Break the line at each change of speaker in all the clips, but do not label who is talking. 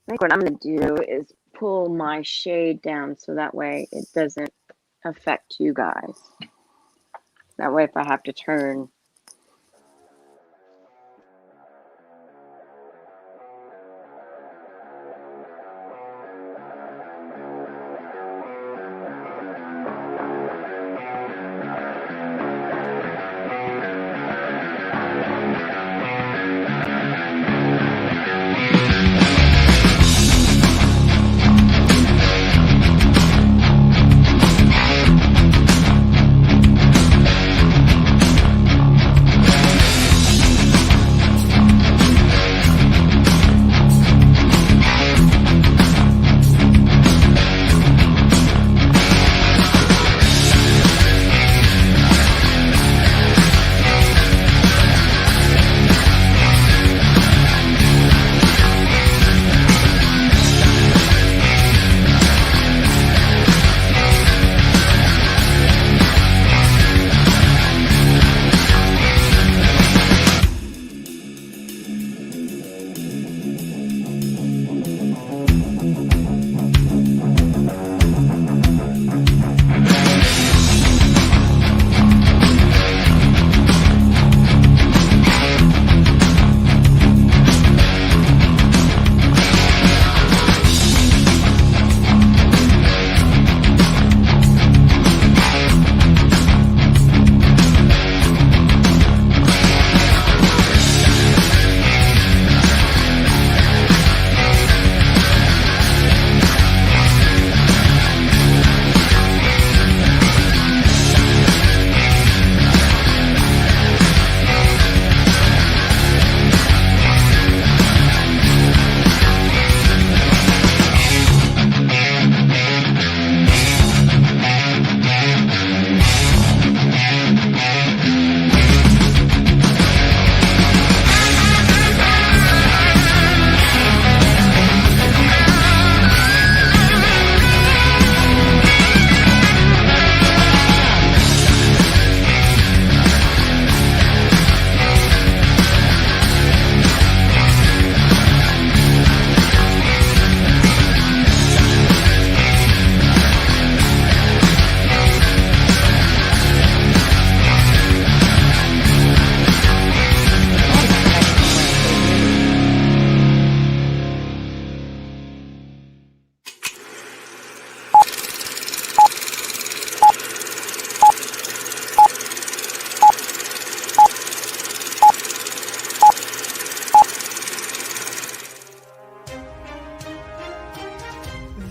I think what I'm going to do is pull my shade down so that way it doesn't affect you guys. That way if I have to turn.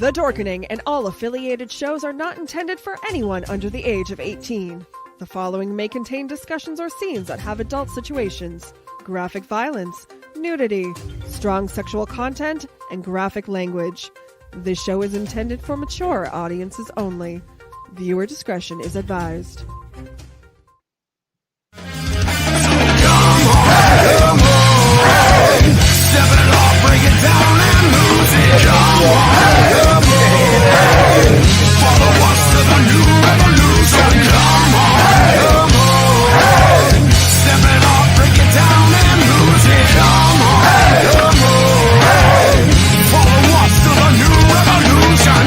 The Dorkening and all affiliated shows are not intended for anyone under the age of 18. The following may contain discussions or scenes that have adult situations, graphic violence, nudity, strong sexual content, and graphic language. This show is intended for mature audiences only. Viewer discretion is advised.
Step it off, break it down and lose it. Come on, follow us to the new revolution. Come on, step it off, break it down and lose it. Come on, follow us to the new revolution.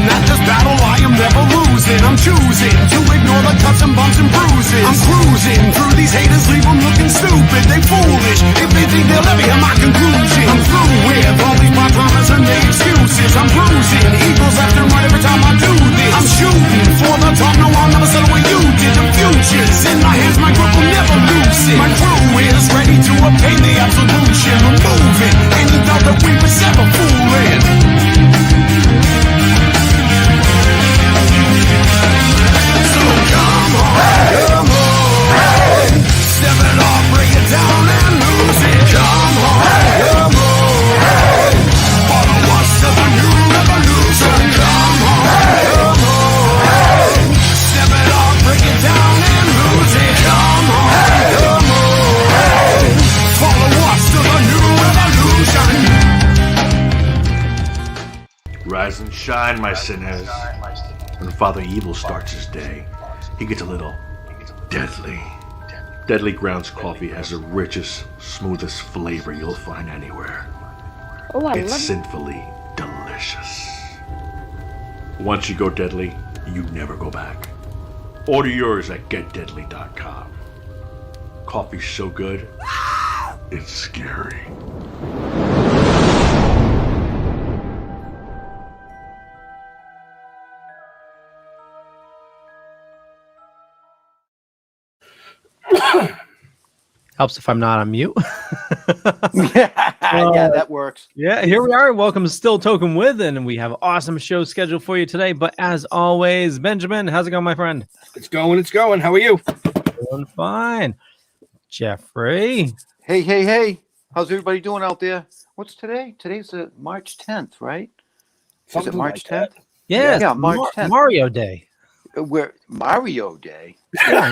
At this battle I am never losing. I'm choosing to ignore the cuts and bumps and bruises. I'm cruising through these haters, leave them looking stupid. They foolish if they think they'll ever hear my conclusion. I'm through with all these my dramas and their excuses. I'm bruising eagles left and right every time I do this. I'm shooting for the top, no I'll never settle what you did. The future's in my hands, my grip will never lose it. My crew is ready to obtain the absolution, removing any doubt that we was ever fooling. Come on, step it off, break it down and lose it. Come on, follow us to the new revolution. Come on, step it off, break it down and lose it. Come on, follow us to the new revolution.
shine, my sinners. When Father Evil starts his day, he gets a little deadly. Deadly Grounds coffee has the richest, smoothest flavor you'll find anywhere.
Oh, I
It's
love it.
sinfully delicious. Once you go deadly, you never go back. Order yours at getdeadly.com. Coffee's so good, it's scary.
Helps if I'm not on mute.
Yeah, that works.
Yeah, here we are. Welcome to Still Toking With, and we have an awesome show scheduled for you today. But as always, Benjamin, how's it going, my friend?
It's going. How are you?
Doing fine. Jeffrey.
Hey. How's everybody doing out there? What's today? Today's March 10th, right? Is it March 10th?
Yes,
Yeah, March 10th.
Mario Day.
Where Mario Day?
Yeah.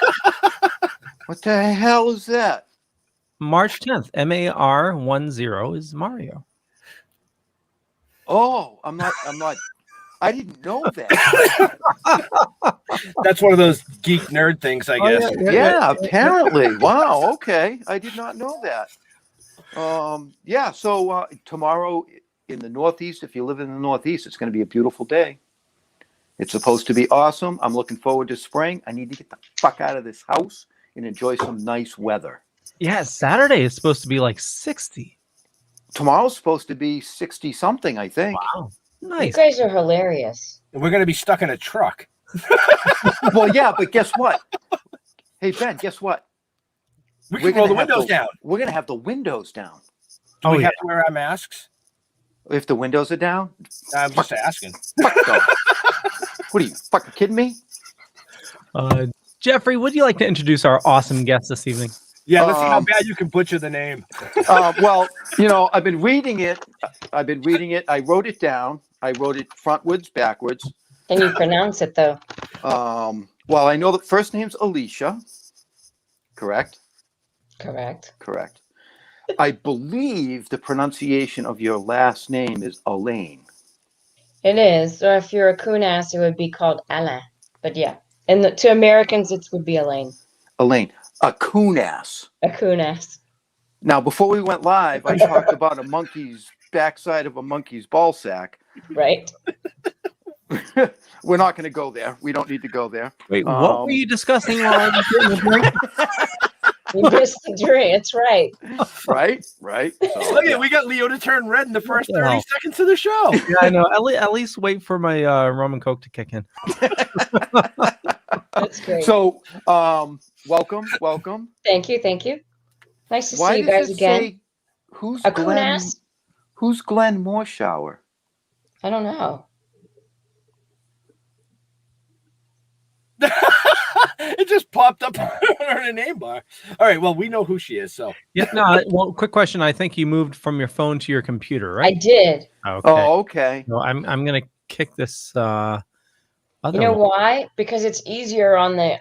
What the hell is that?
March 10th. MAR10 is Mario.
Oh, I'm not. I didn't know that.
That's one of those geek nerd things, I guess.
Yeah, apparently. Wow. Okay, I did not know that. Yeah. So tomorrow in the Northeast, if you live in the Northeast, it's going to be a beautiful day. It's supposed to be awesome. I'm looking forward to spring. I need to get the fuck out of this house and enjoy some nice weather.
Yeah, Saturday is supposed to be like 60.
Tomorrow's supposed to be 60 something, I think.
Wow.
You
Nice.
guys are hilarious.
And we're going to be stuck in a truck.
Well, yeah, but guess what? Hey, Ben, guess what?
We can roll the windows down.
We're going to have the windows down.
Do we have to wear our masks?
If the windows are down?
I'm just asking.
Fuck no. What are you, fucking kidding me?
Jeffrey, would you like to introduce our awesome guest this evening?
Yeah, let's see how bad you can butcher the name.
Well, I've been reading it. I wrote it down. I wrote it frontwards, backwards.
Can you pronounce it though?
Well, I know the first name's Alicia. Correct?
Correct.
Correct. I believe the pronunciation of your last name is Allain.
It is. Or if you're a coon ass, it would be called Alain. But yeah. And to Americans, it would be Elaine.
Allain. A coon ass.
A coon ass.
Now, before we went live, I talked about a monkey's backside of a monkey's ball sack.
Right.
We're not going to go there. We don't need to go there.
Wait, what were you discussing while I was getting the drink?
You missed the drink. It's right.
Right. So,
Look at we got Leo to turn red in the first 30 seconds of the show.
Yeah, I know. At least wait for my rum and coke to kick in.
That's great.
So, welcome.
Thank you. Nice to
Why
see you
does
guys
it
again.
say who's
A coon
Glenn?
ass?
Who's Glenn Morshower?
I don't know.
It just popped up on her name bar. All right, well, we know who she is, so.
Yeah, no. Well, quick question. I think you moved from your phone to your computer, right?
I did.
Okay.
Oh, okay.
No, I'm gonna kick this. Other
You know
one.
why? Because it's easier on the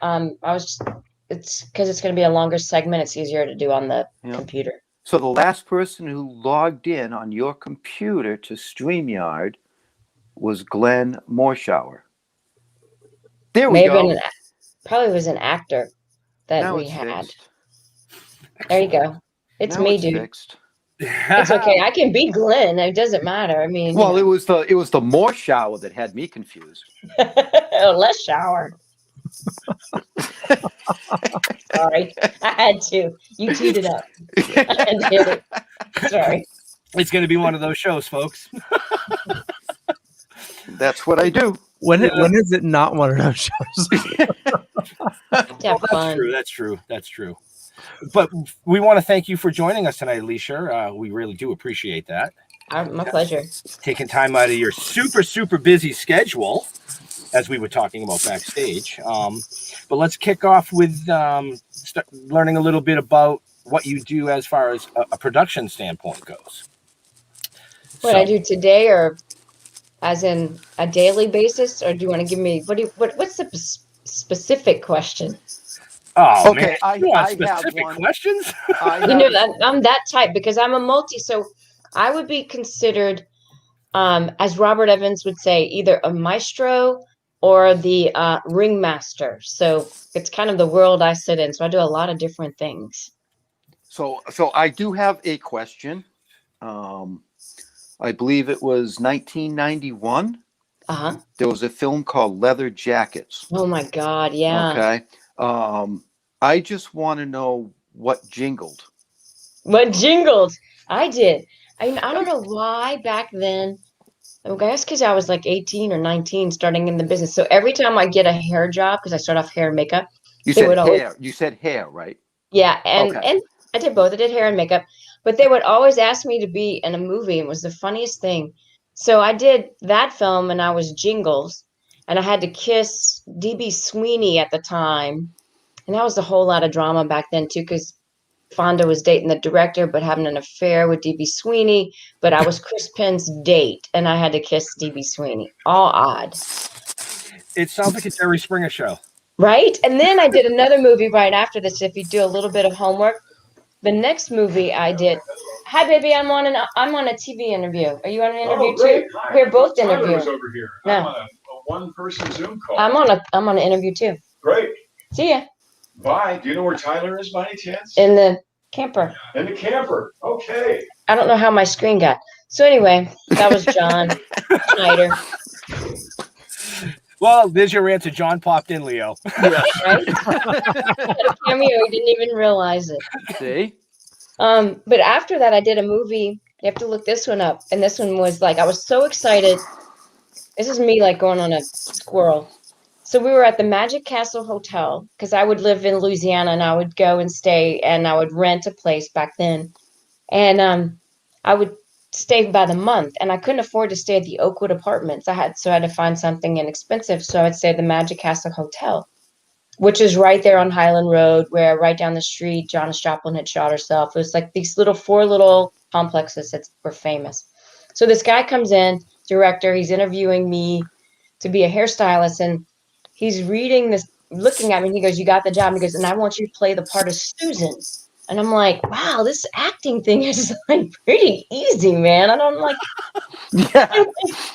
it's because it's going to be a longer segment. It's easier to do on the computer.
So the last person who logged in on your computer to StreamYard was Glenn Morshower. There we go.
Probably was an actor that
Now
we
it's
had.
fixed.
There you go. It's
Now
me,
it's
dude.
fixed.
It's okay. I can be Glenn. It doesn't matter. I mean,
Well, it was the Morshower that had me confused.
less shower. Sorry, I had to. You teed it up. I did it. Sorry.
It's going to be one of those shows, folks.
That's what I do.
When is it not one of those shows?
Have fun.
That's true. But we want to thank you for joining us tonight, Alicia. We really do appreciate that.
My pleasure.
Taking time out of your super busy schedule, as we were talking about backstage. But let's kick off with learning a little bit about what you do as far as a production standpoint goes.
What I do today, or as in a daily basis, or do you want to give me what's the specific question?
Oh,
Okay,
man.
I
You want
have
specific
one.
questions?
I
You know,
have-
I'm that type because I'm a multi. So I would be considered
as Robert Evans would say, either a maestro or the ringmaster. So it's kind of the world I sit in. So I do a lot of different things.
So I do have a question. I believe it was 1991.
Uh-huh.
There was a film called Leather Jackets.
Oh my God, yeah.
Okay. I just want to know what jingled.
What jingled? I did. I don't know why back then. I guess because I was like 18 or 19 starting in the business. So every time I get a hair job, because I start off hair and makeup.
You
they
said
would always,
hair. You said hair, right?
Yeah, and
Okay.
and I did both. I did hair and makeup, but they would always ask me to be in a movie. It was the funniest thing. So I did that film, and I was Jingles, and I had to kiss DB Sweeney at the time, and that was a whole lot of drama back then too, because Fonda was dating the director, but having an affair with DB Sweeney. But I was Chris Penn's date, and I had to kiss DB Sweeney. All odd.
It sounds like a Jerry Springer show.
Right? And then I did another movie right after this. If you do a little bit of homework, the next movie I did. Hi, baby. I'm on a TV interview. Are you on an interview too?
Hi.
We're both
Tyler
interviewing.
was over here.
No.
I'm on a one-person Zoom call.
I'm on an interview too.
Great.
See ya.
Bye. Do you know where Tyler is by any chance?
In the camper.
In the camper. Okay.
I don't know how my screen got. So anyway, that was John Schneider.
Well, there's your answer. John popped in, Leo.
Yeah.
Right? A cameo. He didn't even realize it.
See?
But after that, I did a movie. You have to look this one up. And this one was like, I was so excited. This is me like going on a squirrel. So we were at the Magic Castle Hotel because I would live in Louisiana and I would go and stay and I would rent a place back then. And I would stay by the month and I couldn't afford to stay at the Oakwood Apartments. I had to find something inexpensive. So I would stay at the Magic Castle Hotel, which is right there on Highland Road, where right down the street, Janis Joplin had shot herself. It was like these four little complexes that were famous. So this guy comes in, director, he's interviewing me to be a hairstylist, and he's reading this, looking at me, and he goes, "You got the job." And he goes, "And I want you to play the part of Susan." And I'm like, wow, this acting thing is like pretty easy, man. And I'm like,
Yeah.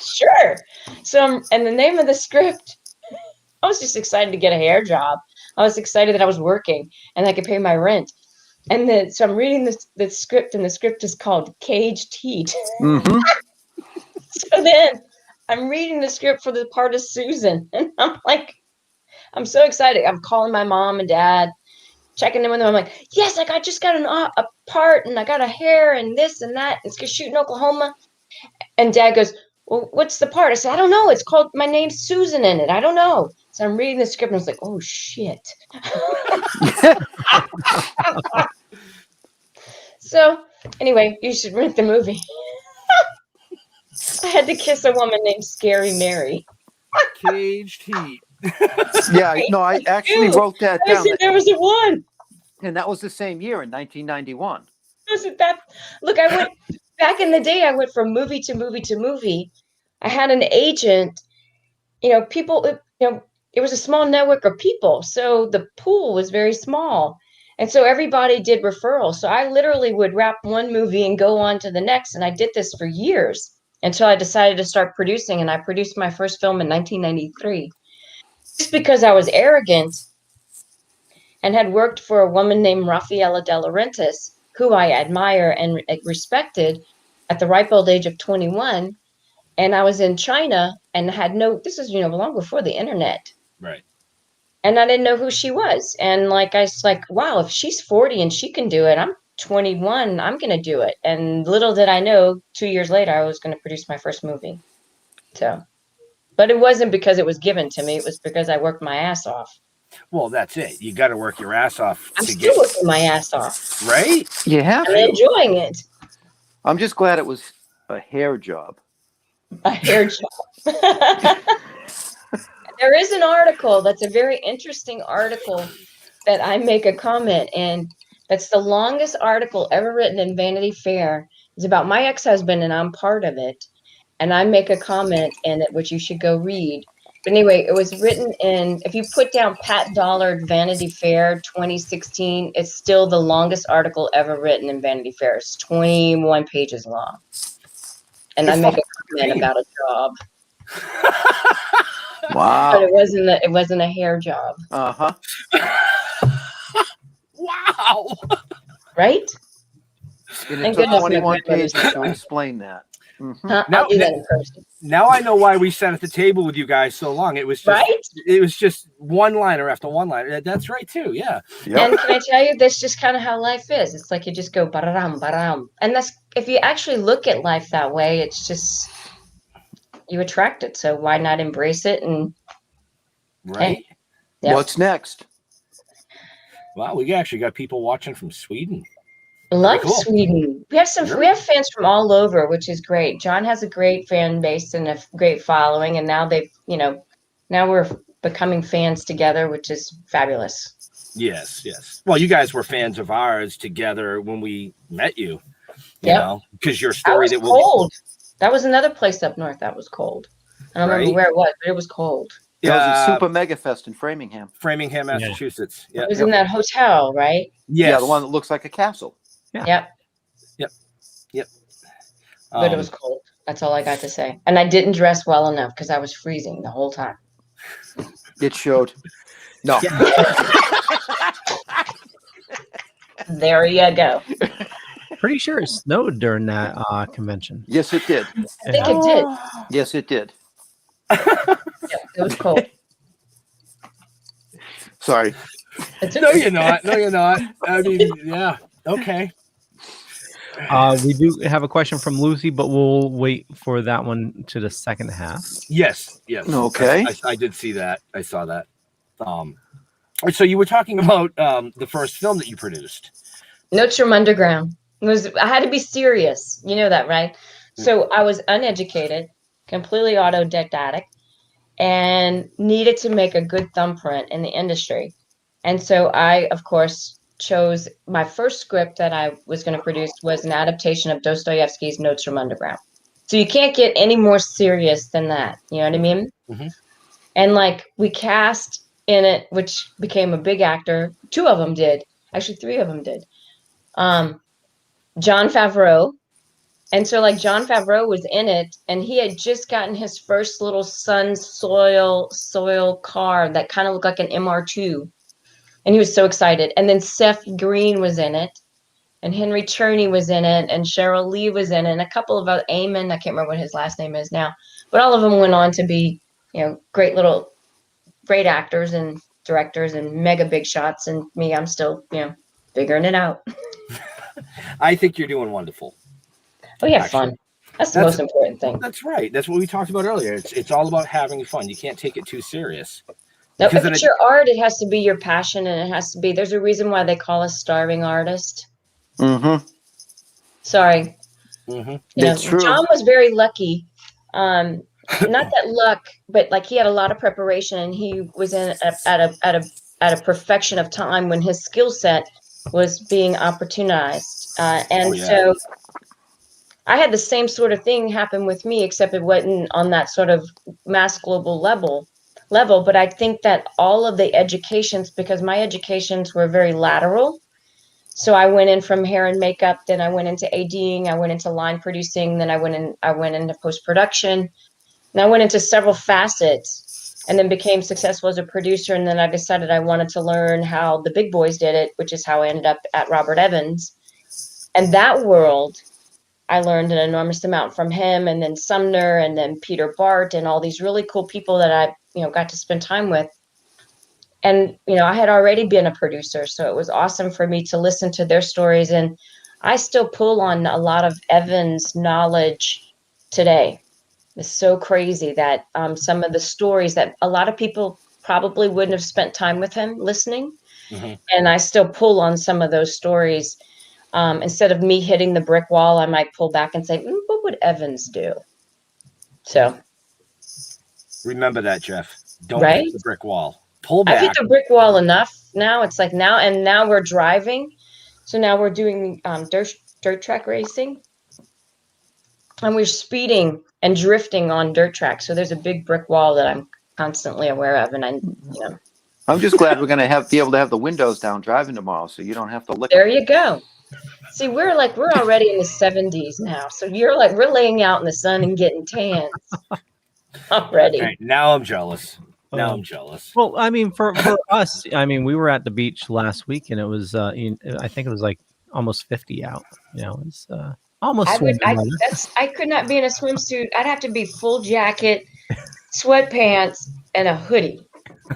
sure. So, and the name of the script, I was just excited to get a hair job. I was excited that I was working and I could pay my rent. And then, so I'm reading the script, and the script is called Caged Heat.
Mm-hmm.
So then I'm reading the script for the part of Susan, and I'm like, I'm so excited. I'm calling my mom and dad, checking in with them. I'm like, yes, I just got a part, and I got a hair and this and that. It's going to shoot in Oklahoma. And dad goes, "Well, what's the part?" I said, "I don't know. It's called, my name's Susan in it. I don't know." So I'm reading the script, and I was like, oh, shit. So anyway, you should rent the movie. I had to kiss a woman named Scary Mary.
Caged Heat.
Yeah, no, I actually wrote that down.
There was a one.
And that was the same year in 1991.
Wasn't that? Look, I went back in the day. I went from movie to movie to movie. I had an agent. People. It was a small network of people, so the pool was very small, and so everybody did referrals. So I literally would wrap one movie and go on to the next, and I did this for years until I decided to start producing. And I produced my first film in 1993, just because I was arrogant and had worked for a woman named Rafaela De Laurentiis, who I admire and respected, at the ripe old age of 21. And I was in China and this is, long before the internet.
Right.
And I didn't know who she was. And I was like, wow, if she's 40 and she can do it, I'm 21, I'm going to do it. And little did I know, 2 years later, I was going to produce my first movie. So, but it wasn't because it was given to me. It was because I worked my ass off.
Well, that's it. You got to work your ass off.
I'm still working my ass off.
Right?
You have
I'm
to.
enjoying it.
I'm just glad it was a hair job.
A hair job. There is an article that's a very interesting article that I make a comment in. That's the longest article ever written in Vanity Fair. It's about my ex-husband, and I'm part of it. And I make a comment in it, which you should go read. But anyway, it was written in, if you put down Pat Dollard Vanity Fair 2016, it's still the longest article ever written in Vanity Fair. It's 21 pages long. and I make a comment about a job.
Wow.
But it wasn't a hair job.
Uh-huh.
Wow.
Right?
And it
Thank
took
goodness my
21
grandmother's
pages to
job.
explain that. Mhm.
Huh?
Now-
I'll do that in person.
Now I know why we sat at the table with you guys so long. It was just,
Right?
It was just one-liner after one-liner. That's right too. Yeah.
Yep.
And can I tell you, that's just kind of how life is. It's like you just go baram baram, and that's if you actually look at life that way, it's just you attract it. So why not embrace it? And
Right.
yeah.
What's next?
Wow, we actually got people watching from Sweden.
Love
cool.
Sweden. We have fans from all over, which is great. John has a great fan base and a great following, and now now we're becoming fans together, which is fabulous.
Yes, yes. Well, you guys were fans of ours together when we met you. You
Yep.
know, because your
That
story
was
that will
cold. That was another place up north that was cold. I don't remember
Right.
where it was, but it was cold.
That was
Yeah.
at Super Mega Fest in Framingham.
Framingham, Massachusetts. Yeah.
It was in that hotel, right?
Yes.
Yeah, the one that looks like a castle.
Yeah.
Yep. But it was cold. That's all I got to say. And I didn't dress well enough because I was freezing the whole time.
It showed. No.
There you go.
Pretty sure it snowed during that convention.
Yes, it did.
I think it did.
Yes, it did.
Yeah, it was cold.
Sorry.
No, you're not. No, you're not. I mean, yeah. Okay.
We do have a question from Lucy, but we'll wait for that one to the second half.
Yes. Yes.
Okay.
I did see that. I saw that. So you were talking about the first film that you produced.
Notes from Underground. I had to be serious. You know that, right? So I was uneducated, completely autodidactic, and needed to make a good thumbprint in the industry. And so I, of course, chose my first script that I was going to produce was an adaptation of Dostoevsky's Notes from Underground. So you can't get any more serious than that. You know what I mean?
Mm-hmm.
And like we cast in it, which became a big actor. 2 of them did. Actually, 3 of them did. John Favreau. And so like John Favreau was in it, and he had just gotten his first little Sun soil car that kind of looked like an MR2. And he was so excited. And then Seth Green was in it, and Henry Cherney was in it, and Cheryl Lee was in it, and a couple of other, Eamon, I can't remember what his last name is now, but all of them went on to be, great actors and directors and mega big shots. And me, I'm still, figuring it out.
I think you're doing wonderful.
Oh yeah, fun. That's the most important thing.
That's right. That's what we talked about earlier. It's all about having fun. You can't take it too serious.
No, if it's your art, it has to be your passion, and it has to be. There's a reason why they call us starving artists.
Mm-hmm.
Sorry.
Mm-hmm.
That's true.
John was very lucky. Not that luck, but like he had a lot of preparation, and he was in at a perfection of time when his skill set was being opportunized. So I had the same sort of thing happen with me, except it wasn't on that sort of mass global level. But I think that all of the educations, because my educations were very lateral. So I went in from hair and makeup, then I went into ADing, I went into line producing, then I went into post-production, and I went into several facets, and then became successful as a producer. And then I decided I wanted to learn how the big boys did it, which is how I ended up at Robert Evans. And that world, I learned an enormous amount from him, and then Sumner, and then Peter Bart, and all these really cool people that I got to spend time with. And I had already been a producer, so it was awesome for me to listen to their stories. And I still pull on a lot of Evans' knowledge today. It's so crazy that some of the stories that a lot of people probably wouldn't have spent time with him listening, and I still pull on some of those stories. Instead of me hitting the brick wall, I might pull back and say, what would Evans do? So
remember that, Jeff. Don't
Right?
hit the brick wall. Pull back.
I've hit the brick wall enough now. It's like now we're driving. So now we're doing dirt track racing. And we're speeding and drifting on dirt tracks. So there's a big brick wall that I'm constantly aware of. And
I'm just glad we're going to be able to have the windows down driving tomorrow, so you don't have to lick.
There you go. See, we're already in the 70s now. So we're laying out in the sun and getting tans already.
Okay, now I'm jealous. Now
Oh.
I'm jealous.
Well, I mean, for us, I mean, we were at the beach last week, and it was, I think it was like almost 50 out. You know, it's almost swimming weather.
I could not be in a swimsuit. I'd have to be full jacket, sweatpants, and a hoodie.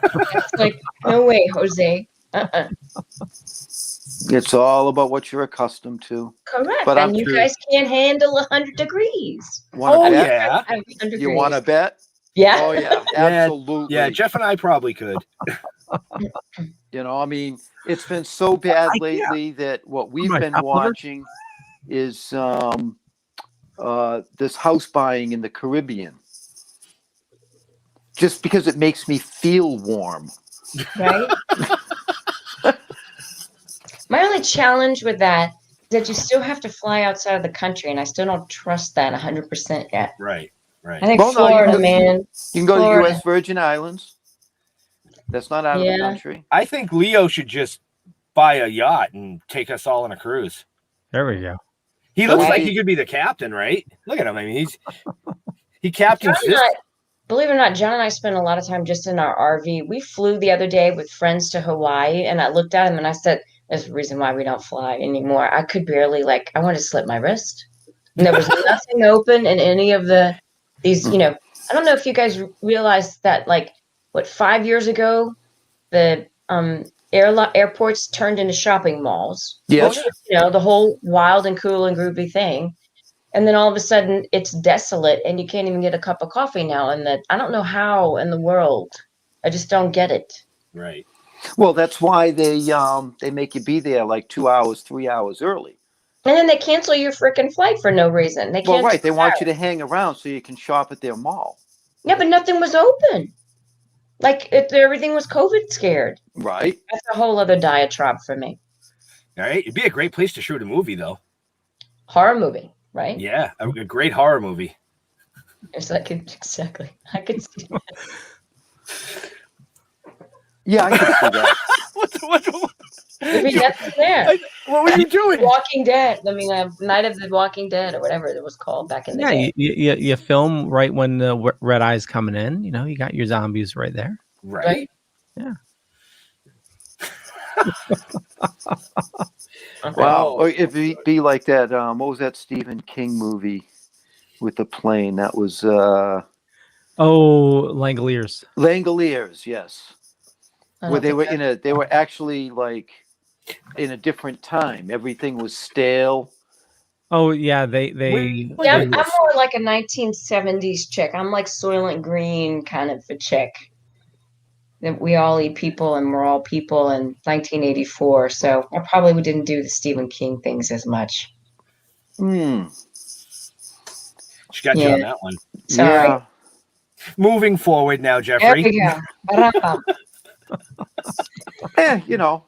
It's like, no way, Jose.
It's all about what you're accustomed to.
Correct.
But
and you guys can't handle 100 degrees.
Want to bet?
Yeah.
100
You want to bet?
Yeah.
Oh yeah, absolutely.
Yeah, Jeff and I probably could.
You know, I mean, it's been so bad lately that what we've been watching is this house buying in the Caribbean. Just because it makes me feel warm.
Right? My only challenge with that is that you still have to fly outside of the country, and I still don't trust that 100% yet.
Right.
I think Florida, man.
You can go
Florida.
to the U.S. Virgin Islands. That's not out of the country.
I think Leo should just buy a yacht and take us all on a cruise.
There we go.
He looks like he could be the captain, right? Look at him. I mean, he captains this.
Believe it or not, John and I spent a lot of time just in our RV. We flew the other day with friends to Hawaii, and I looked at him and I said, "There's a reason why we don't fly anymore." I could barely, I wanted to slip my wrist. And there was nothing open in any of these, I don't know if you guys realized that, 5 years ago, the airports turned into shopping malls.
Yes.
The whole wild and cool and groovy thing. And then all of a sudden it's desolate and you can't even get a cup of coffee now. And I don't know how in the world. I just don't get it.
Right.
Well, that's why they make you be there 2 hours, 3 hours early.
And then they cancel your freaking flight for no reason. They
want you to hang around so you can shop at their mall.
Yeah, but nothing was open. Everything was COVID scared.
Right.
That's a whole other diatribe for me.
All right. It'd be a great place to shoot a movie, though.
Horror movie, right?
Yeah, a great horror movie.
Exactly. I could see that.
Yeah, I could see that.
That's there.
What were you doing?
Walking Dead. I mean, Night of the Walking Dead or whatever it was called back in the day.
Yeah, you film right when the red eye's coming in. You got your zombies right there.
Right?
Yeah.
Wow. Or if it be like that, what was that Stephen King movie with the plane? That was
Langoliers.
Langoliers, yes. Where they were actually in a different time. Everything was stale.
Oh yeah, they
Yeah, I'm more like a 1970s chick. I'm like Soylent Green kind of a chick. That we all eat people and we're all people in 1984. So I probably didn't do the Stephen King things as much.
She got you on that one.
Sorry.
Yeah.
Moving forward now, Jeffrey.
There we go.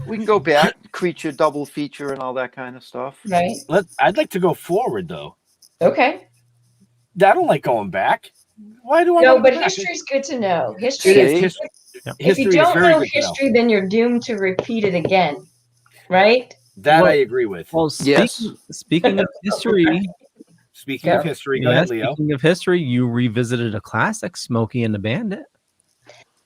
We can go back, creature double feature and all that kind of stuff.
Right.
I'd like to go forward, though.
Okay.
I don't like going back. Why do I?
No, but history's good to know. History is. If you don't know history, then you're doomed to repeat it again. Right?
That I agree with.
Well, speaking of history.
Speaking of history, go ahead, Leo.
Speaking of history, you revisited a classic, Smokey and the Bandit.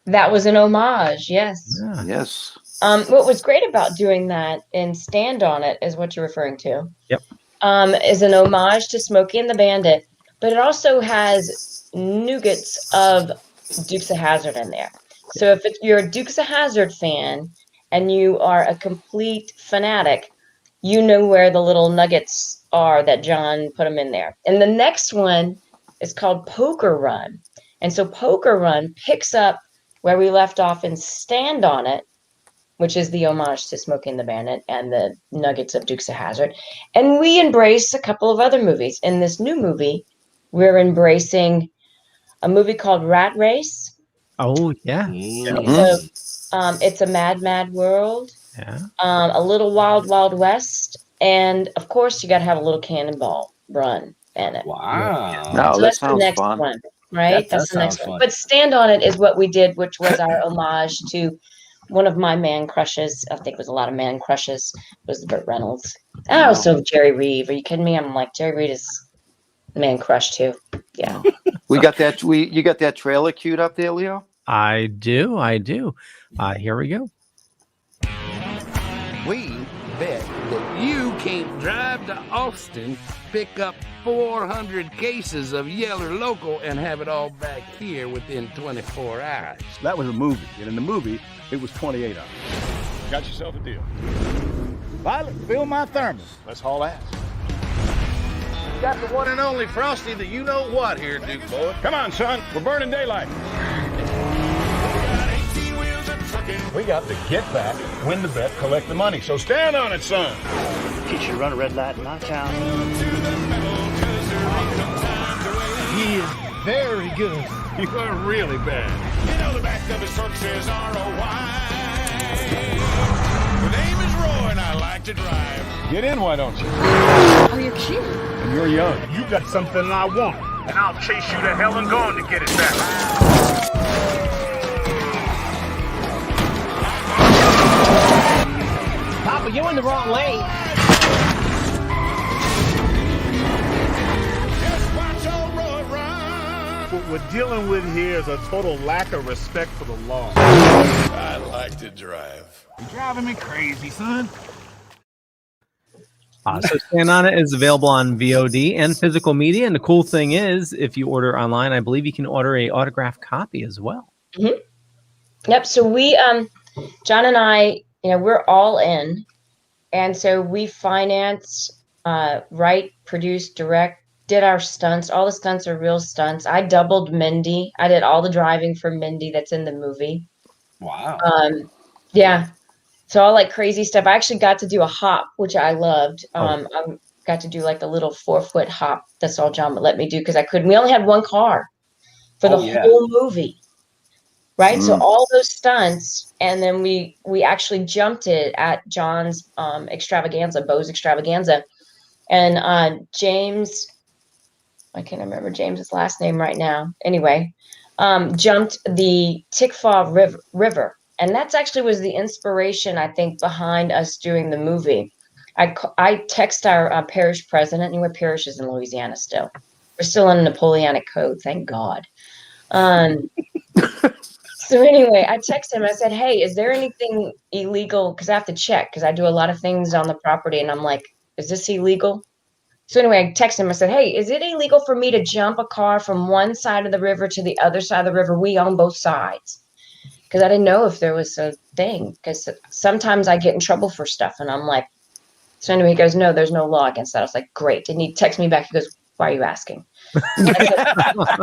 That was an homage, yes.
Yeah.
Yes.
What was great about doing that and Stand on It is what you're referring to.
Yep.
Is an homage to Smokey and the Bandit, but it also has nuggets of Dukes of Hazzard in there. So if you're a Dukes of Hazzard fan and you are a complete fanatic, you know where the little nuggets are that John put them in there. And the next one is called Poker Run. And so Poker Run picks up where we left off in Stand on It, which is the homage to Smokey and the Bandit and the nuggets of Dukes of Hazzard. And we embrace a couple of other movies. In this new movie, we're embracing a movie called Rat Race.
Oh, yeah.
It's a Mad, Mad World.
Yeah.
A little Wild, Wild West. And, of course, you got to have a little Cannonball Run in it.
Wow.
No,
So
that
that's the
sounds
next
fun.
one, right?
That
That's the next
sounds
one.
fun.
But Stand on It is what we did, which was our homage to one of my man crushes, I think it was a lot of man crushes, was Burt Reynolds. And also Jerry Reed. Are you kidding me? I'm like, Jerry Reed is man crush too. Yeah.
We got that. You got that trailer queued up there, Leo?
I do. Here we go.
We bet that you can't drive to Austin, pick up 400 cases of Yeller Local, and have it all back here within 24 hours.
That was a movie, and in the movie, it was 28 hours.
Got yourself a deal.
Pilot, fill my thermos.
Let's haul ass.
Got the one and only Frosty, the you-know-what here, Duke boy.
Come on, son. We're burning daylight. We got to get back, win the bet, collect the money. So stand on it, son.
Teach you to run a red light in my town.
He is very good. You are really bad. You know the back of his truck says ROY. The name is Roy and I like to drive. Get in, why don't you?
Oh, you're cute.
And you're young. You got something I want. And I'll chase you to hell and gone to get it back.
Papa, you're in the wrong lane.
What we're dealing with here is a total lack of respect for the law. I like to drive. You're driving me crazy, son.
So Stand On It is available on VOD and physical media. And the cool thing is, if you order online, I believe you can order a autographed copy as well.
Mm-hmm. Yep. So we, John and I, we're all in. And so we finance, write, produce, direct, did our stunts. All the stunts are real stunts. I doubled Mindy. I did all the driving for Mindy that's in the movie.
Wow.
Yeah. So all like crazy stuff. I actually got to do a hop, which I loved. I got to do like the little 4-foot hop. That's all John would let me do because I couldn't. We only had one car for the whole movie. Right. So all those stunts. And then we actually jumped it at John's extravaganza, Bo's extravaganza. And James, I can't remember James's last name right now. Anyway, jumped the Tickfaw River. And that's actually was the inspiration, I think, behind us doing the movie. I text our parish president, and we're parishes in Louisiana still. We're still in Napoleonic Code, thank God. So anyway, I texted him. I said, hey, is there anything illegal? Because I have to check because I do a lot of things on the property. And I'm like, is this illegal? So anyway, I texted him. I said, hey, is it illegal for me to jump a car from one side of the river to the other side of the river? We own both sides. Because I didn't know if there was a thing. Because sometimes I get in trouble for stuff. And I'm like, so anyway, he goes, no, there's no law against that. I was like, great. And he texts me back. He goes, why are you asking? I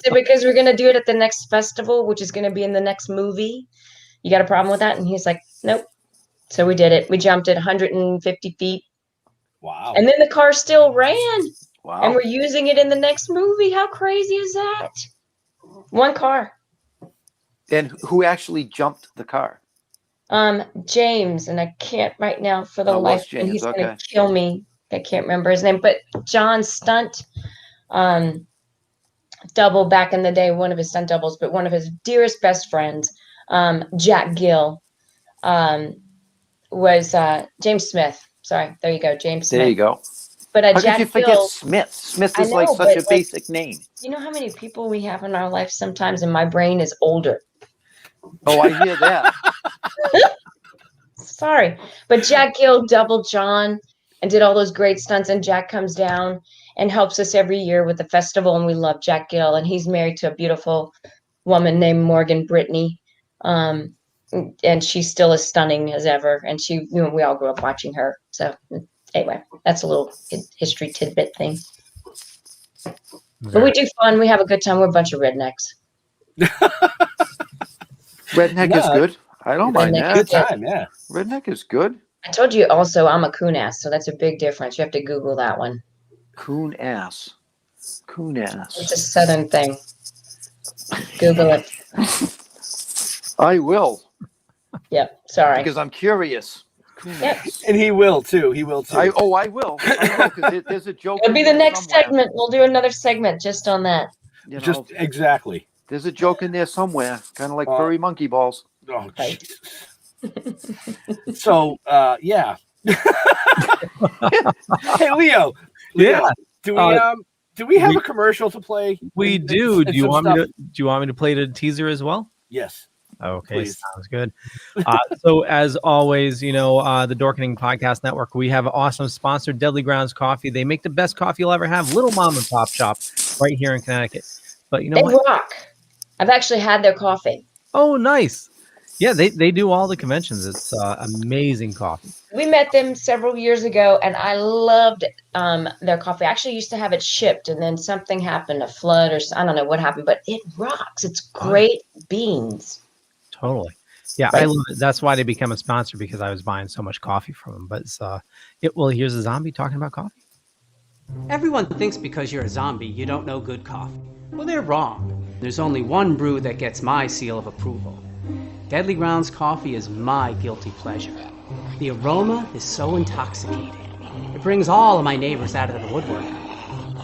said, because we're going to do it at the next festival, which is going to be in the next movie. You got a problem with that? And he's like, nope. So we did it. We jumped it 150 feet.
Wow.
And then the car still ran.
Wow.
And we're using it in the next movie. How crazy is that? One car.
And who actually jumped the car?
James, and I can't right now for the life.
James,
and he's going to kill me. I can't remember his name, but John's stunt double back in the day, one of his stunt doubles, but one of his dearest best friends, Jack Gill, was James Smith. Sorry, there you go, James Smith.
There you go.
But
How
Jack
could you forget
Gill,
Smith? Smith is like such a basic name.
You know how many people we have in our life sometimes, and my brain is older.
Oh, I hear that.
Sorry, but Jack Gill doubled John and did all those great stunts. And Jack comes down and helps us every year with the festival. And we love Jack Gill. And he's married to a beautiful woman named Morgan Brittany. And she's still as stunning as ever. And she, we all grew up watching her. So anyway, that's a little history tidbit thing. But we do fun. We have a good time. We're a bunch of rednecks.
Redneck is good. I don't mind that.
Good time, yeah.
Redneck is good.
I told you also I'm a coon ass, so that's a big difference. You have to Google that one.
Coon ass. Coon ass.
It's a southern thing. Google it.
I will.
Yep. Sorry.
Because I'm curious.
Yep.
And he will too. He will too.
I will. I will. Because there's a joke.
It'll be the next segment. We'll do another segment just on that.
You know,
just exactly.
There's a joke in there somewhere, kind of like furry monkey balls.
Oh,
Right.
Jesus. So, yeah. Hey, Leo.
Yeah.
Do we have a commercial to play?
We
And
do.
some
Do you want
stuff?
me to? Do you want me to play the teaser as well?
Yes.
Okay,
Please.
sounds good. So as always, the Dorkening Podcast Network, we have an awesome sponsor, Deadly Grounds Coffee. They make the best coffee you'll ever have. Little mom and pop shop right here in Connecticut. But you know
They
what?
rock. I've actually had their coffee.
Oh, nice. Yeah, they do all the conventions. It's amazing coffee.
We met them several years ago, and I loved their coffee. I actually used to have it shipped, and then something happened, a flood or I don't know what happened, but it rocks. It's great beans.
Totally. Yeah,
Right.
I love it. That's why they became a sponsor, because I was buying so much coffee from them. But well, here's a zombie talking about coffee.
Everyone thinks because you're a zombie, you don't know good coffee. Well, they're wrong. There's only one brew that gets my seal of approval. Deadly Grounds coffee is my guilty pleasure. The aroma is so intoxicating. It brings all of my neighbors out of the woodwork.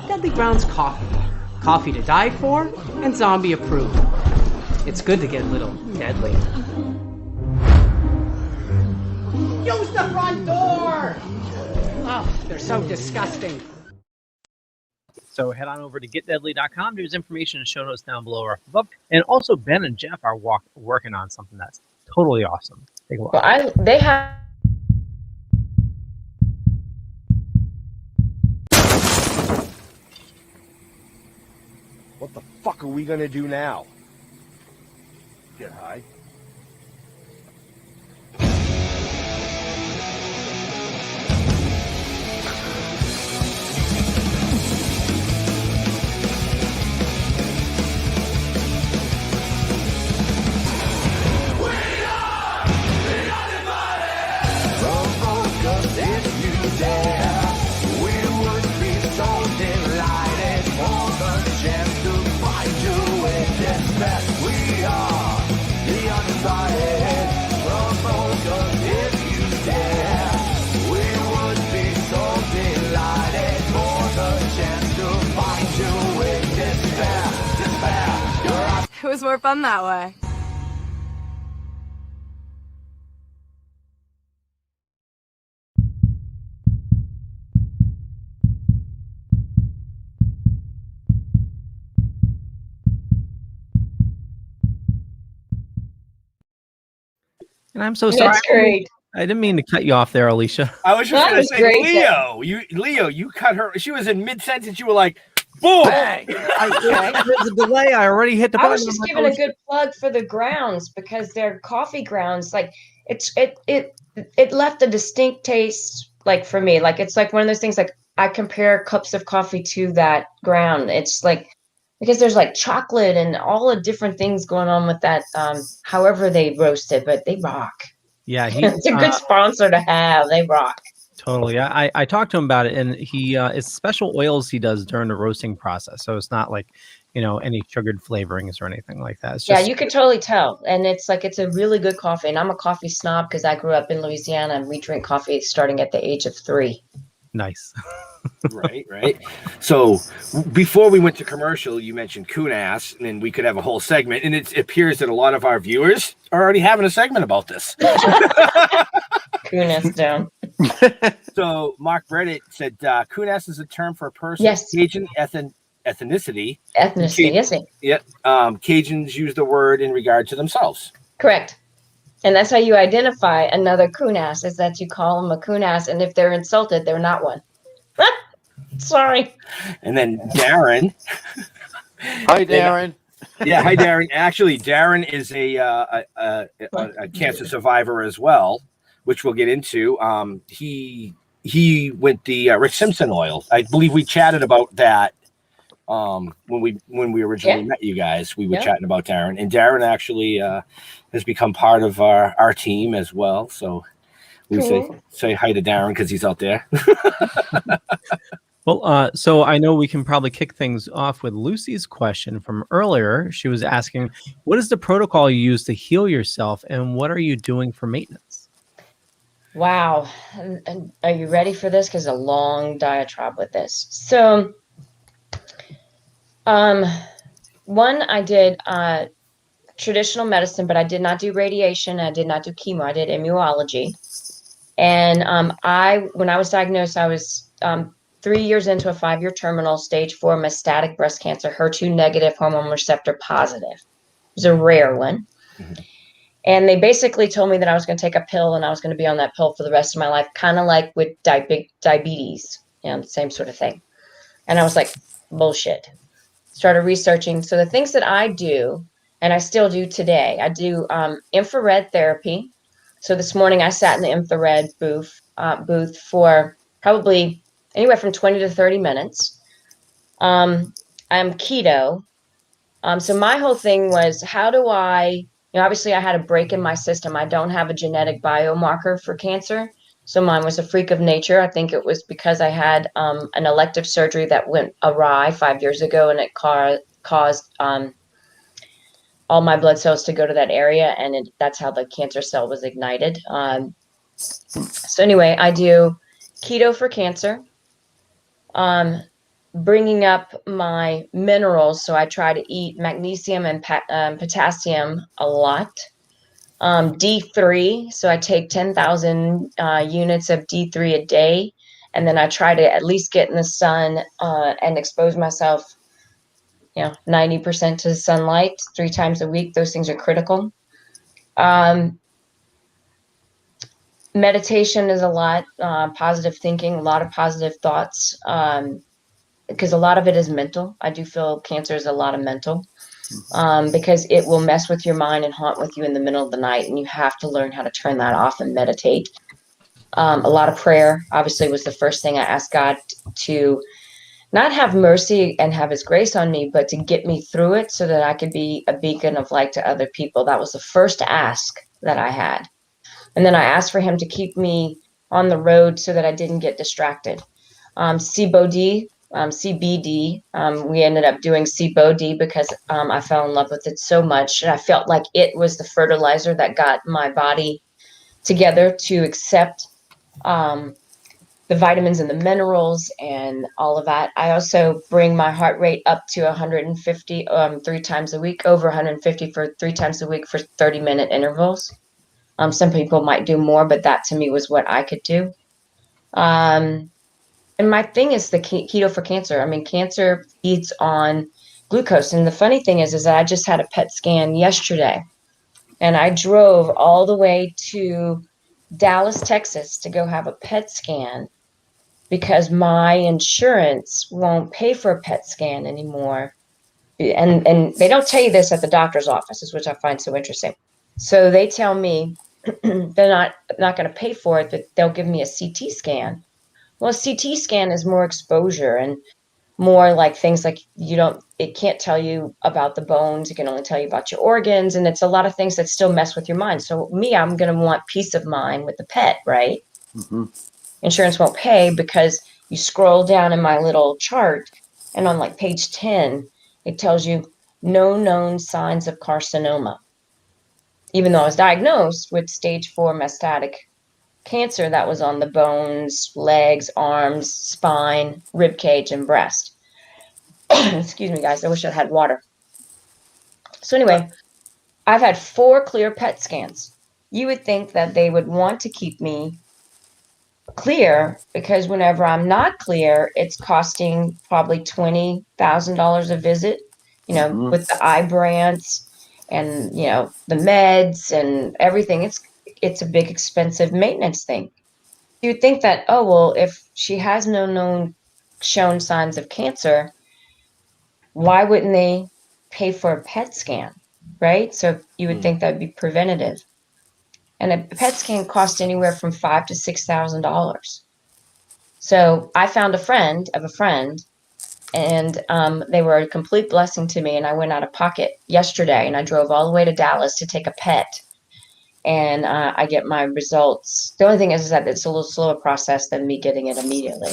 Deadly Grounds coffee. Coffee to die for and zombie approved. It's good to get a little deadly. Use the front door! Oh, they're so disgusting.
So head on over to getdeadly.com. There's information and show notes down below or above. And also Ben and Jeff are working on something that's totally awesome. Take a look.
Well, they have.
What the fuck are we gonna do now? Get high?
It was more fun that way.
And I'm so sorry.
That's great.
I didn't mean to cut you off there, Alicia.
I was just
That
going to
was
say,
great.
Leo, you cut her. She was in mid-sentence. You were like, boom!
There's a delay. I already hit the button.
I was just
I'm like,
giving
oh,
a good plug for the grounds because they're coffee grounds. Like it left a distinct taste. Like for me, like it's like one of those things. Like I compare cups of coffee to that ground. It's like because there's like chocolate and all the different things going on with that. However they roast it, but they rock.
Yeah,
It's a good sponsor to have. They rock.
Totally. I talked to him about it, and he it's special oils he does during the roasting process. So it's not like, any sugared flavorings or anything like that. It's just,
Yeah, you can totally tell. And it's a really good coffee. And I'm a coffee snob because I grew up in Louisiana and we drink coffee starting at the age of 3.
Nice.
Right. So before we went to commercial, you mentioned coon ass, and then we could have a whole segment. And it appears that a lot of our viewers are already having a segment about this.
Coon ass down.
So Mark Reddit said coon ass is a term for a person
Yes.
of Cajun ethnicity.
Ethnicity, yes.
Yeah. Cajuns use the word in regard to themselves.
Correct. And that's how you identify another coon ass, is that you call them a coon ass. And if they're insulted, they're not one. Sorry.
And then Darren.
Hi, Darren.
Yeah, hi, Darren. Actually, Darren is a cancer survivor as well, which we'll get into. He went the Rick Simpson oil. I believe we chatted about that when we originally met you guys. We were chatting about Darren, and Darren actually has become part of our team as well. So we say hi to Darren because he's out there.
Well, so I know we can probably kick things off with Lucy's question from earlier. She was asking, what is the protocol you use to heal yourself, and what are you doing for maintenance?
Wow. And are you ready for this? Because a long diatribe with this. So, one, I did traditional medicine, but I did not do radiation. I did not do chemo. I did immunology. And when I was diagnosed, I was 3 years into a 5-year terminal, stage 4 metastatic breast cancer, HER2 negative, hormone receptor positive. It was a rare one. And they basically told me that I was going to take a pill and I was going to be on that pill for the rest of my life, kind of like with diabetes, same sort of thing. And I was like, bullshit. Started researching. So the things that I do, and I still do today, I do infrared therapy. So this morning I sat in the infrared booth for probably anywhere from 20 to 30 minutes. I'm keto. So my whole thing was, how do I, obviously I had a break in my system. I don't have a genetic biomarker for cancer. So mine was a freak of nature. I think it was because I had an elective surgery that went awry 5 years ago, and it caused all my blood cells to go to that area, and that's how the cancer cell was ignited. So anyway, I do keto for cancer, bringing up my minerals. So I try to eat magnesium and potassium a lot. D3, so I take 10,000 units of D3 a day, and then I try to at least get in the sun and expose myself 90% to sunlight 3 times a week. Those things are critical. Meditation is a lot, positive thinking, a lot of positive thoughts, because a lot of it is mental. I do feel cancer is a lot of mental, because it will mess with your mind and haunt with you in the middle of the night, and you have to learn how to turn that off and meditate. A lot of prayer, obviously, was the first thing I asked God to not have mercy and have his grace on me, but to get me through it so that I could be a beacon of light to other people. That was the first ask that I had. And then I asked for him to keep me on the road so that I didn't get distracted. CBD, we ended up doing CBD because I fell in love with it so much. And I felt like it was the fertilizer that got my body together to accept the vitamins and the minerals and all of that. I also bring my heart rate up to 150 3 times a week, over 150 for 3 times a week for 30-minute intervals. Some people might do more, but that to me was what I could do. And my thing is the keto for cancer. I mean, cancer feeds on glucose. And the funny thing is that I just had a PET scan yesterday, and I drove all the way to Dallas, Texas to go have a PET scan because my insurance won't pay for a PET scan anymore. And they don't tell you this at the doctor's offices, which I find so interesting. So they tell me they're not going to pay for it, but they'll give me a CT scan. Well, a CT scan is more exposure and more like things like it can't tell you about the bones. It can only tell you about your organs. And it's a lot of things that still mess with your mind. So I'm going to want peace of mind with the PET, right? Mm-hmm. Insurance won't pay because you scroll down in my little chart, and on like page 10, it tells you no known signs of carcinoma. Even though I was diagnosed with stage 4 metastatic cancer that was on the bones, legs, arms, spine, rib cage, and breast. Excuse me, guys. I wish I had water. So anyway, I've had 4 clear PET scans. You would think that they would want to keep me clear because whenever I'm not clear, it's costing probably $20,000 a visit, with the Ibrance and, the meds and everything. It's a big expensive maintenance thing. You'd think that, if she has no known shown signs of cancer, why wouldn't they pay for a PET scan, right? So you would think that'd be preventative. And a PET scan costs anywhere from $5,000 to $6,000. So I found a friend of a friend, and they were a complete blessing to me. And I went out of pocket yesterday, and I drove all the way to Dallas to take a PET. And I get my results. The only thing is that it's a little slower process than me getting it immediately.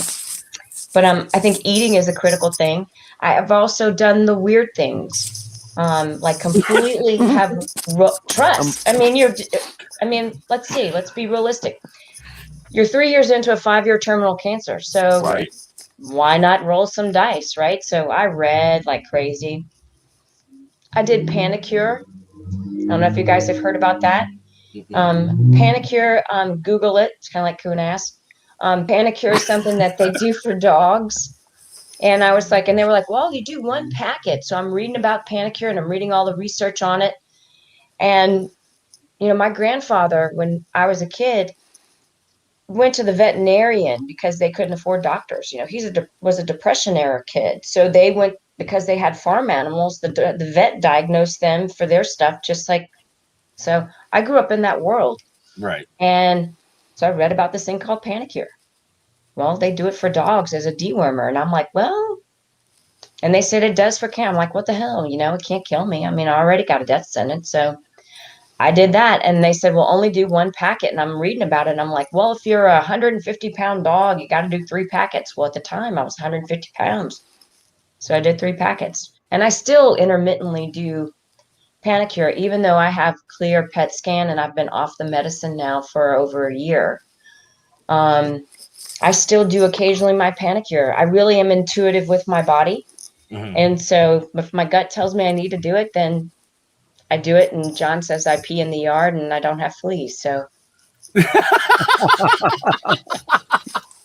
But I think eating is a critical thing. I have also done the weird things. Like completely have trust. Let's see. Let's be realistic. You're 3 years into a 5-year terminal cancer. So why not roll some dice, right? So I read like crazy. I did Panicure. don't know if you guys have heard about that. Panicure, Google it. It's kind of like coon ass. Panicure is something that they do for dogs. And I was like, and they were like, well, you do one packet. So I'm reading about Panicure and I'm reading all the research on it. And, my grandfather, when I was a kid, went to the veterinarian because they couldn't afford doctors. He was a Depression era kid. So they went, because they had farm animals, the vet diagnosed them for their stuff, just like, so I grew up in that world.
Right.
And so I read about this thing called Panicure. Well, they do it for dogs as a dewormer. And I'm like, well, and they said it does for cats. I'm like, what the hell? It can't kill me. I mean, I already got a death sentence. So I did that. And they said, well, only do one packet. And I'm reading about it. And I'm like, well, if you're a 150-pound dog, you got to do 3 packets. Well, at the time I was 150 pounds. So I did 3 packets. And I still intermittently do Panicure, even though I have clear PET scan and I've been off the medicine now for over a year. I still do occasionally my Panicure. I really am intuitive with my body. Mm-hmm. And so if my gut tells me I need to do it, then I do it. And John says I pee in the yard and I don't have fleas. So.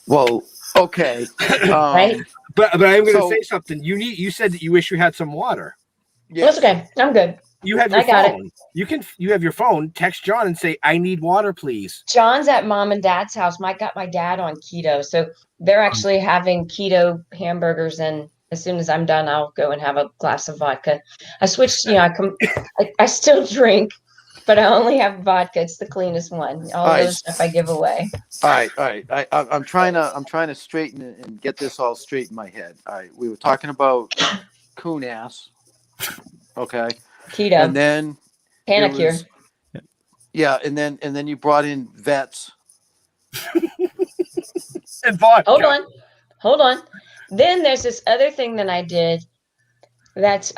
Well, okay.
Right?
But I'm going to say something. You said that you wish you had some water.
Yes. That's okay. I'm good.
You have your phone. You have your phone. Text John and say, I need water, please.
John's at mom and dad's house. I got my dad on keto. So they're actually having keto hamburgers. And as soon as I'm done, I'll go and have a glass of vodka. I switched, I still drink, but I only have vodka. It's the cleanest one. All those stuff I give away.
All right. I'm trying to straighten it and get this all straight in my head. All right. We were talking about coon ass. Okay.
Keto.
And then
Panicure.
And then you brought in vets.
And vodka.
Hold on. Then there's this other thing that I did that's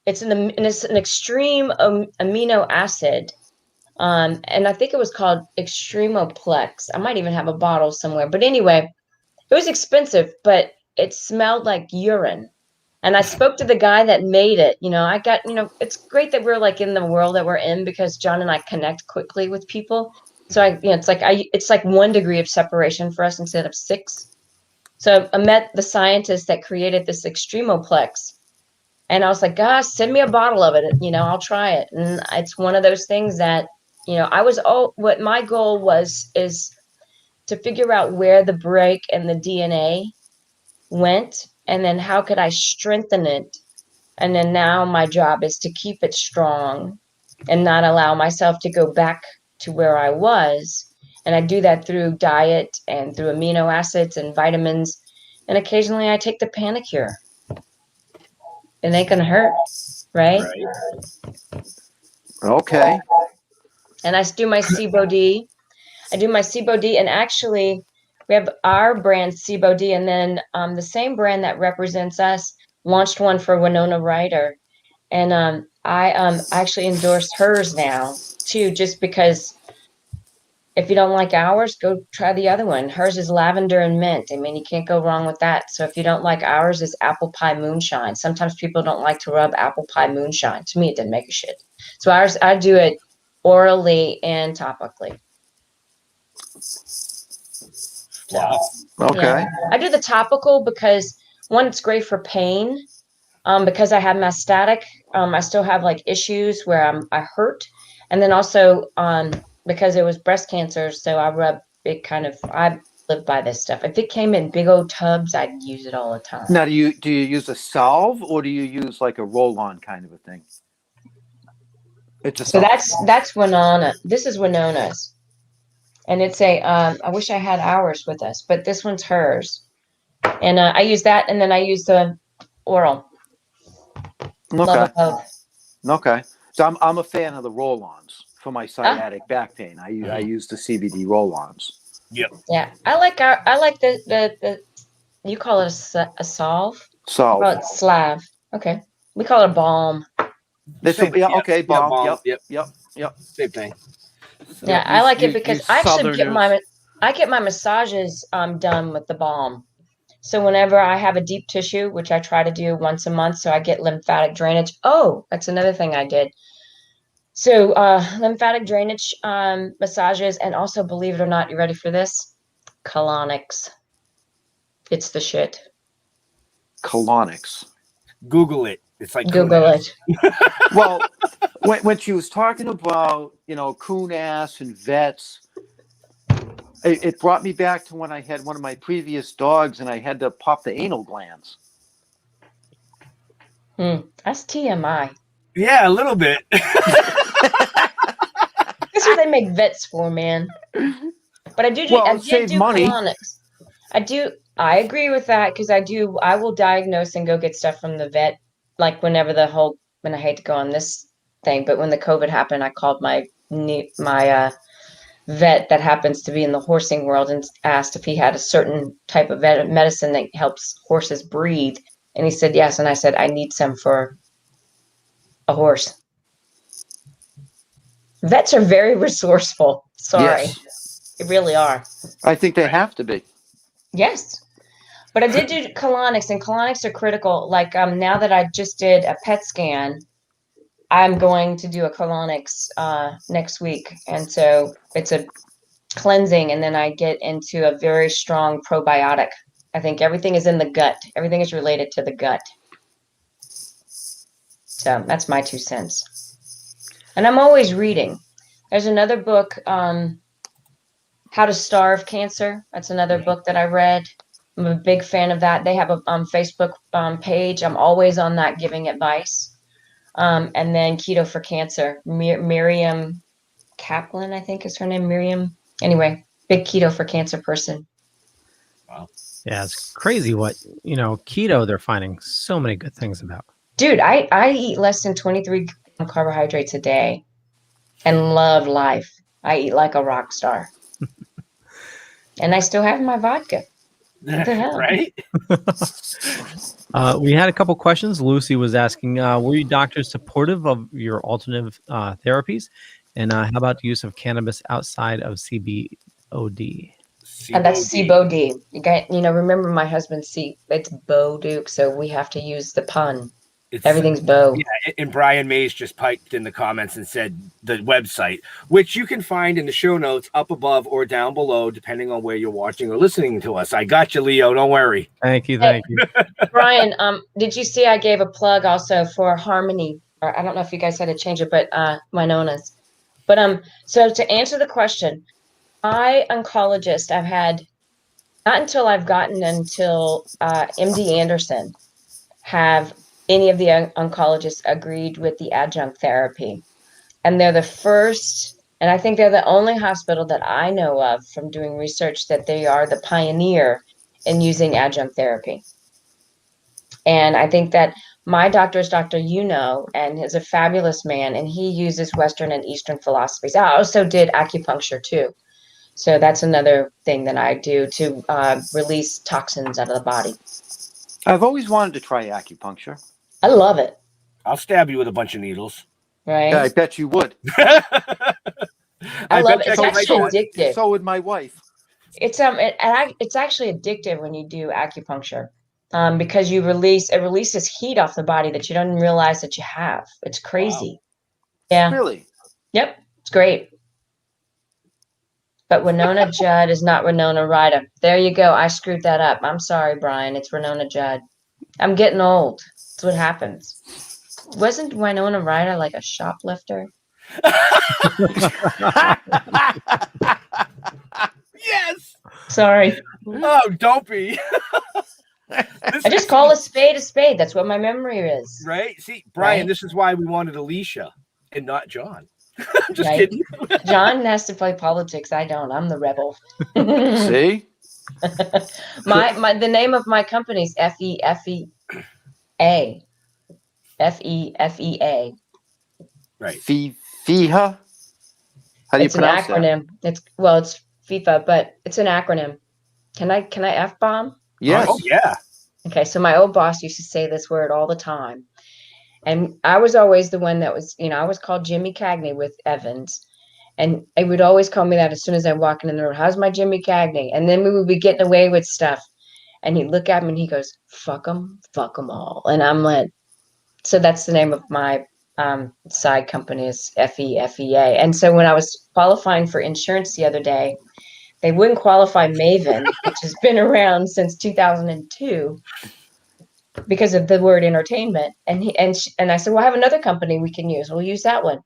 it's an extreme amino acid. And I think it was called Extremoplex. I might even have a bottle somewhere. But anyway, it was expensive, but it smelled like urine. And I spoke to the guy that made it. I got, it's great that we're like in the world that we're in because John and I connect quickly with people. So it's like 1 degree of separation for us instead of 6. So I met the scientist that created this Extremoplex. And I was like, gosh, send me a bottle of it. I'll try it. And it's one of those things that, what my goal is to figure out where the break and the DNA went. And then how could I strengthen it? And then now my job is to keep it strong and not allow myself to go back to where I was. And I do that through diet and through amino acids and vitamins. And occasionally I take the Panicure. It ain't going to hurt, right?
Okay.
And I do my SIBO-D. And actually, we have our brand SIBO-D, and then the same brand that represents us launched one for Winona Ryder. And I actually endorsed hers now, too, just because if you don't like ours, go try the other one. Hers is lavender and mint. I mean, you can't go wrong with that. So if you don't like ours, it's apple pie moonshine. Sometimes people don't like to rub apple pie moonshine. To me, it didn't make a shit. So ours, I do it orally and topically.
Wow.
Okay.
Yeah. I do the topical because, one, it's great for pain. Because I have mastotic, I still have like issues where I hurt. And then also because it was breast cancer, so I rub big I live by this stuff. If it came in big old tubs, I'd use it all the time.
Now, do you use a salve or do you use like a roll-on kind of a thing? It's a
so
salve.
that's Winona. This is Winona's. And it's I wish I had ours with us, but this one's hers. And I use that, and then I use the oral.
Okay. Okay. So I'm a fan of the roll-ons for my sciatic back pain. I use the CBD roll-ons.
Yep.
Yeah, I like the you call it a salve.
Salve.
Oh, it's Slav. Okay, we call it a balm.
Okay, balm.
Balm.
Yep.
Same thing.
So
yeah, I like it because I actually get my massages done with the balm. So whenever I have a deep tissue, which I try to do once a month, so I get lymphatic drainage. Oh, that's another thing I did. So lymphatic drainage massages, and also, believe it or not, you ready for this? Colonics. It's the shit.
Colonics.
Google it. It's like
Google it.
Well, when she was talking about, coon ass and vets, it brought me back to when I had one of my previous dogs and I had to pop the anal glands.
That's TMI.
Yeah, a little bit.
That's what they make vets for, man. But I do
save money.
colonics. I agree with that, because I will diagnose and go get stuff from the vet, like whenever and I hate to go on this thing, but when the COVID happened, I called my vet that happens to be in the horsing world and asked if he had a certain type of medicine that helps horses breathe. And he said yes. And I said, I need some for a horse. Vets are very resourceful. Sorry.
Yes.
They really are.
I think they have to be.
Yes. But I did do colonics, and colonics are critical. Like now that I just did a PET scan, I'm going to do a colonics next week. And so it's a cleansing, and then I get into a very strong probiotic. I think everything is in the gut. Everything is related to the gut. So that's my 2 cents. And I'm always reading. There's another book, How to Starve Cancer. That's another book that I read. I'm a big fan of that. They have a Facebook page. I'm always on that giving advice. And then Keto for Cancer. Miriam Kaplan, I think is her name. Miriam. Anyway, big Keto for Cancer person.
Wow. Yeah, it's crazy what, keto they're finding so many good things about.
Dude, I eat less than 23 carbohydrates a day and love life. I eat like a rock star. And I still have my vodka. What the hell?
Right?
We had a couple questions. Lucy was asking, were you doctors supportive of your alternative therapies? And how about the use of cannabis outside of CBOD?
And that's CBOD. You got, remember my husband's it's Bo Duke, so we have to use the pun. Everything's Bo.
Yeah, and Brian Mays just piped in the comments and said the website, which you can find in the show notes up above or down below, depending on where you're watching or listening to us. I got you, Leo. Don't worry.
Thank you.
Brian, did you see I gave a plug also for Harmony? Or I don't know if you guys had to change it, but Winona's. But so to answer the question, my oncologist, I've had not until I've gotten until MD Anderson have any of the oncologists agreed with the adjunct therapy. And they're the first, and I think they're the only hospital that I know of from doing research that they are the pioneer in using adjunct therapy. And I think that my doctor is Dr. and is a fabulous man, and he uses Western and Eastern philosophies. I also did acupuncture too. So that's another thing that I do to release toxins out of the body.
I've always wanted to try acupuncture.
I love it.
I'll stab you with a bunch of needles.
Right?
Yeah, I bet you would.
I love it. It's actually addictive.
So would my wife.
It's it's actually addictive when you do acupuncture, because it releases heat off the body that you don't realize that you have. It's crazy. Wow. Yeah.
Really?
Yep. It's great. But Winona Judd is not Winona Ryder. There you go. I screwed that up. I'm sorry, Brian. It's Winona Judd. I'm getting old. That's what happens. Wasn't Winona Ryder like a shoplifter?
Yes.
Sorry.
Oh, don't be.
I just call a spade a spade. That's what my memory is.
Right? See, Brian,
right?
This is why we wanted Alicia and not John. Just
right?
kidding.
John has to play politics. I don't. I'm the rebel.
See?
The name of my company is FEFEA. FEFEA.
Right. FIFA? How do you pronounce
that? It's an acronym. It's FIFA, but it's an acronym. Can I F-bomb?
Yes.
Oh, yeah.
Okay, so my old boss used to say this word all the time. And I was always the one that was, I was called Jimmy Cagney with Evans. And they would always call me that as soon as I walk in the room. How's my Jimmy Cagney? And then we would be getting away with stuff. And he'd look at me and he goes, fuck them all. And I'm like, so that's the name of my side company is FEFEA. And so when I was qualifying for insurance the other day, they wouldn't qualify Maven, which has been around since 2002 because of the word entertainment. And I said, well, I have another company we can use. We'll use that one.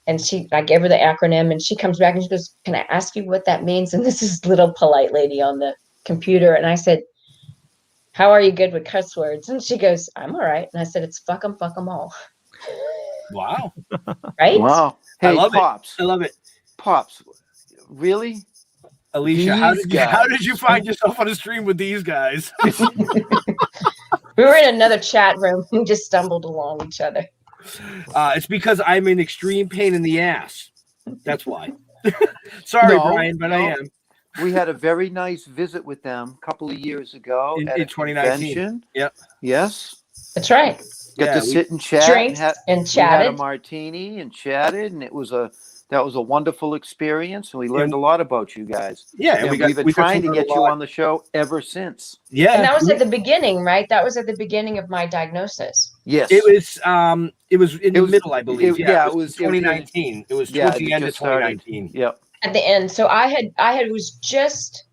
And I gave her the acronym and she comes back and she goes, can I ask you what that means? And this is little polite lady on the computer. And I said, how are you good with cuss words? And she goes, I'm all right. And I said, it's fuck them all.
Wow.
Right?
Wow. Hey,
I love
Pops.
it. I love it.
Pops, really?
Alicia, how did you find yourself on a stream with these guys?
We were in another chat room. We just stumbled along each other.
It's because I'm an extreme pain in the ass. That's why. Sorry, Brian, but I am.
We had a very nice visit with them a couple of years ago
in
at a
2019.
convention.
Yep.
Yes.
That's right.
Got to sit and chat.
Drinks and chatted.
We had a martini and chatted, and that was a wonderful experience, and we learned a lot about you guys.
Yeah,
and we've been trying to get you on the show ever since.
Yeah,
and that was at the beginning, right? That was at the beginning of my diagnosis.
Yes,
it was in the middle, I believe. It was 2019. It was towards the end of 2019.
Yep.
At the end, so I was just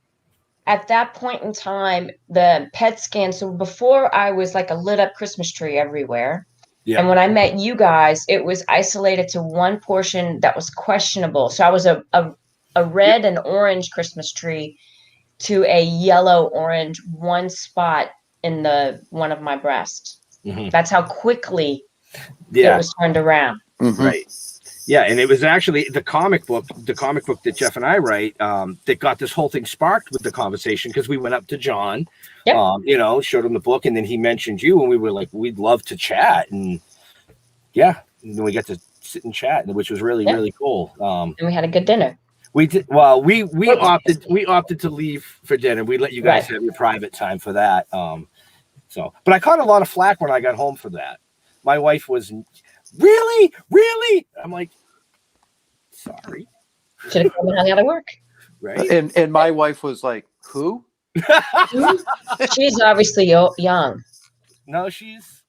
at that point in time the PET scan. So before I was like a lit up Christmas tree everywhere. Yeah. And when I met you guys, it was isolated to one portion that was questionable. So I was a red and orange Christmas tree to a yellow orange one spot in one of my breasts. Mm-hmm. That's how quickly it was turned around.
Mm-hmm. Right. Yeah, and it was actually the comic book that Jeff and I write that got this whole thing sparked with the conversation because we went up to John, showed him the book, and then he mentioned you, and we were like, we'd love to chat, and and then we got to sit and chat, which was really really cool.
And we had a good dinner.
We did well. We opted to leave for dinner. We let you guys have your private time for that. But I caught a lot of flack when I got home for that. My wife was. Really? I'm like, sorry.
Should have come and hung out at work.
Right.
And my wife was like, who?
She's obviously young.
No, she's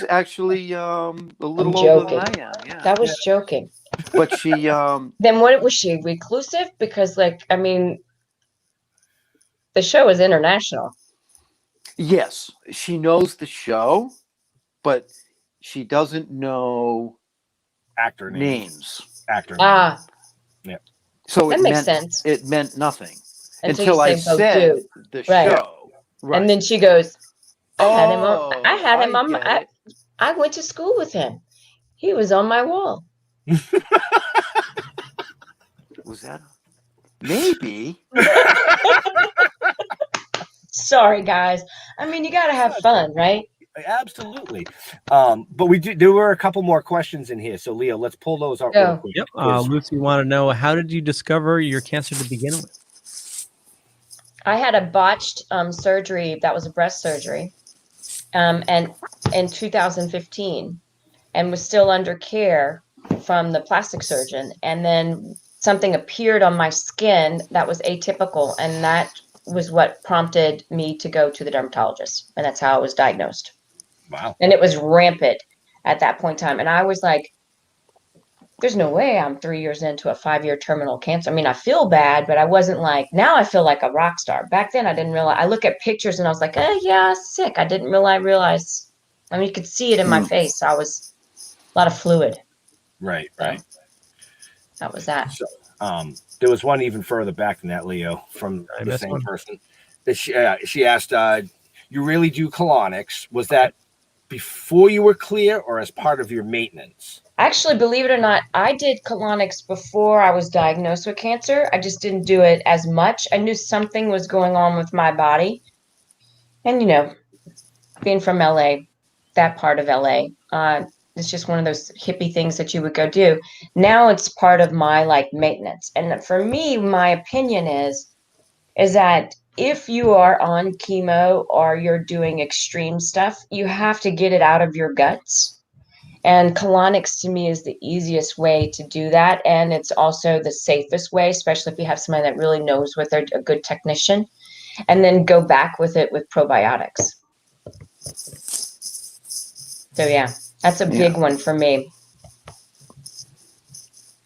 actually a little older than I am. Yeah.
That was joking.
But she
then what was she? Reclusive? Because the show is international.
Yes, she knows the show, but she doesn't know
actor names. Actor
names.
Yeah.
So
that makes sense.
It meant nothing until I said the show.
Right. And then she goes, I had him on I went to school with him. He was on my wall.
Was that maybe?
Sorry, guys. You got to have fun, right?
Absolutely. But there were a couple more questions in here. So Leo, let's pull those out real quick.
Yep. Lucy wanted to know, how did you discover your cancer to begin with?
I had a botched surgery. That was a breast surgery. And in 2015 and was still under care from the plastic surgeon. And then something appeared on my skin that was atypical. And that was what prompted me to go to the dermatologist. And that's how I was diagnosed.
Wow.
And it was rampant at that point in time. And I was like, there's no way I'm 3 years into a 5-year terminal cancer. I feel bad, but I wasn't like, now I feel like a rock star. Back then I didn't realize. I look at pictures and I was like, yeah, sick. I didn't realize. You could see it in my face. I was a lot of fluid.
Right.
That was that.
So, there was one even further back than that, Leo, from the same person. She asked, you really do colonics. Was that before you were clear or as part of your maintenance?
Actually, believe it or not, I did colonics before I was diagnosed with cancer. I just didn't do it as much. I knew something was going on with my body. And, being from LA, that part of LA, it's just one of those hippie things that you would go do. Now it's part of my maintenance. And for me, my opinion is that if you are on chemo or you're doing extreme stuff, you have to get it out of your guts. And colonics to me is the easiest way to do that. And it's also the safest way, especially if you have somebody that really knows what they're a good technician. and then go back with it with probiotics. So yeah, that's a big one for me.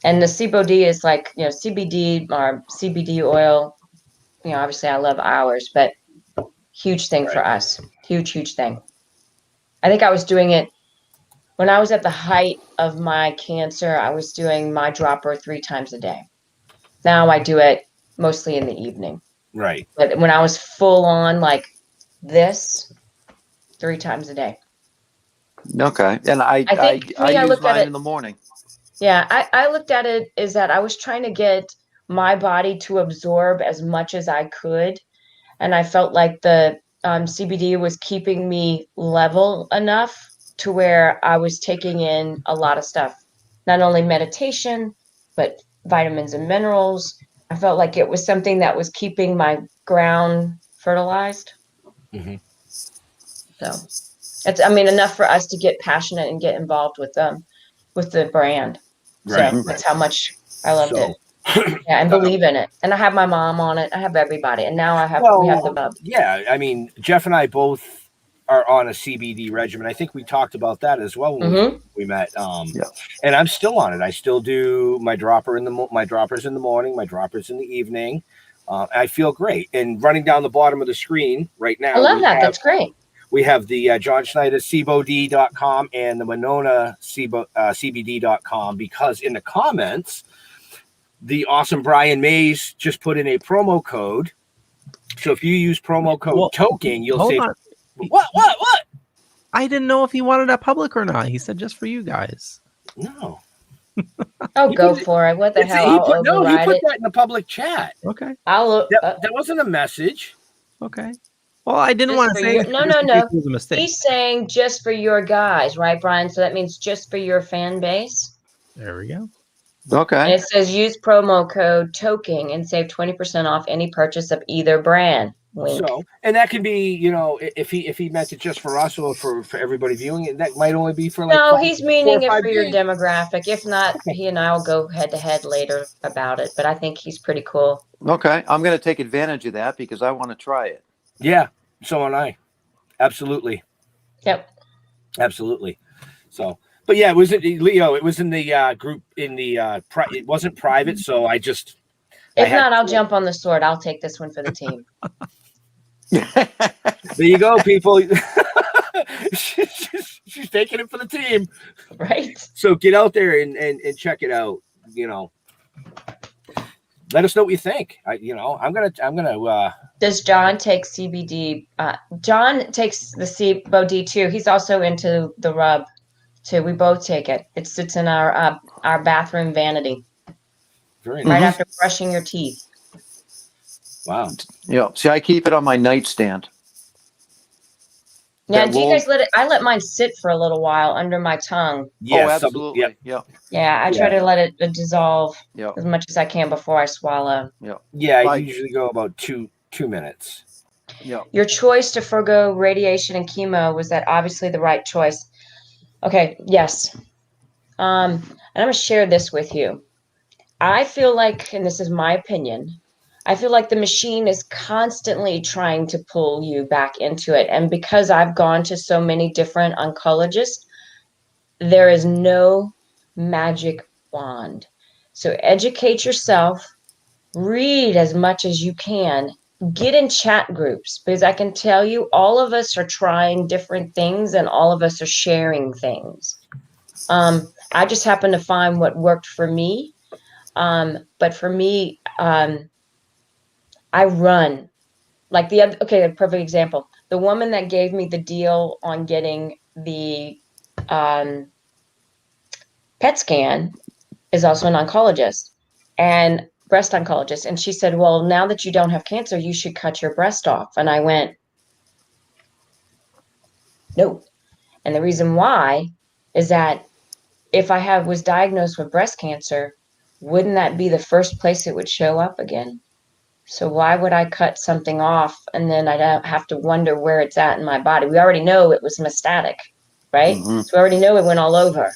And the CBD is like, CBD or CBD oil. Obviously I love ours, but huge thing for us. Huge thing. I think I was doing it when I was at the height of my cancer. I was doing my dropper 3 times a day. Now I do it mostly in the evening.
Right.
But when I was full on like this, 3 times a day.
Okay. And I use mine in the morning.
Yeah, I looked at it as that I was trying to get my body to absorb as much as I could. And I felt like the CBD was keeping me level enough to where I was taking in a lot of stuff, not only meditation, but vitamins and minerals. I felt like it was something that was keeping my ground fertilized.
Mm-hmm.
So it's, enough for us to get passionate and get involved with the brand.
Right.
So that's how much I loved it. Yeah, and believe in it. And I have my mom on it. I have everybody. And now we have the bub.
Yeah, Jeff and I both are on a CBD regimen. I think we talked about that as well when we met. And I'm still on it. I still do my droppers in the morning, my droppers in the evening. I feel great. And running down the bottom of the screen right now,
I love that. That's great.
We have the John Schneider CBD.com and the Winona CBD.com, because in the comments, the awesome Brian Mays just put in a promo code. So if you use promo code Toking, you'll save. What?
I didn't know if he wanted that public or not. He said just for you guys.
No.
Oh, go for it. What the hell?
He put that in the public chat.
Okay.
That wasn't a message.
Okay. Well, I didn't want to say it.
No.
It was a mistake.
He's saying just for your guys, right, Brian? So that means just for your fan base.
There we go.
Okay.
And it says use promo code Toking and save 20% off any purchase of either brand. Wink.
So, and that could be, if he meant it just for us or for everybody viewing it, that might only be for
he's meaning it for your demographic. If not, he and I will go head to head later about it. But I think he's pretty cool.
Okay, I'm going to take advantage of that because I want to try it.
Yeah, so am I. Absolutely.
Yep.
Absolutely. So, but yeah, it was Leo. It was in the group it wasn't private, so I just.
If not, I'll jump on the sword. I'll take this one for the team.
There you go, people. she's taking it for the team,
right?
So get out there and check it out. Let us know what you think. I'm gonna.
Does John take CBD? John takes the CBD too. He's also into the rub too. We both take it. It sits in our bathroom vanity.
Very
nice. Right
nice.
after brushing your teeth.
Wow.
Yeah. See, I keep it on my nightstand.
Yeah. Do you guys let it? I let mine sit for a little while under my tongue.
Yeah, absolutely. Yeah.
Yeah. I try to let it dissolve as much as I can before I swallow.
Yeah.
Yeah. I usually go about two minutes.
Yeah.
Your choice to forgo radiation and chemo, was that obviously the right choice? Okay. Yes. And I'm going to share this with you. I feel like, and this is my opinion, I feel like the machine is constantly trying to pull you back into it. And because I've gone to so many different oncologists, there is no magic wand. So educate yourself, read as much as you can, get in chat groups, because I can tell you all of us are trying different things and all of us are sharing things. I just happened to find what worked for me. But for me, I run like a perfect example. The woman that gave me the deal on getting the PET scan is also an oncologist and breast oncologist. And she said, well, now that you don't have cancer, you should cut your breast off. And I went, no. And the reason why is that if I was diagnosed with breast cancer, wouldn't that be the first place it would show up again? So why would I cut something off and then I'd have to wonder where it's at in my body? We already know it was metastatic, right? Mm-hmm. So we already know it went all over.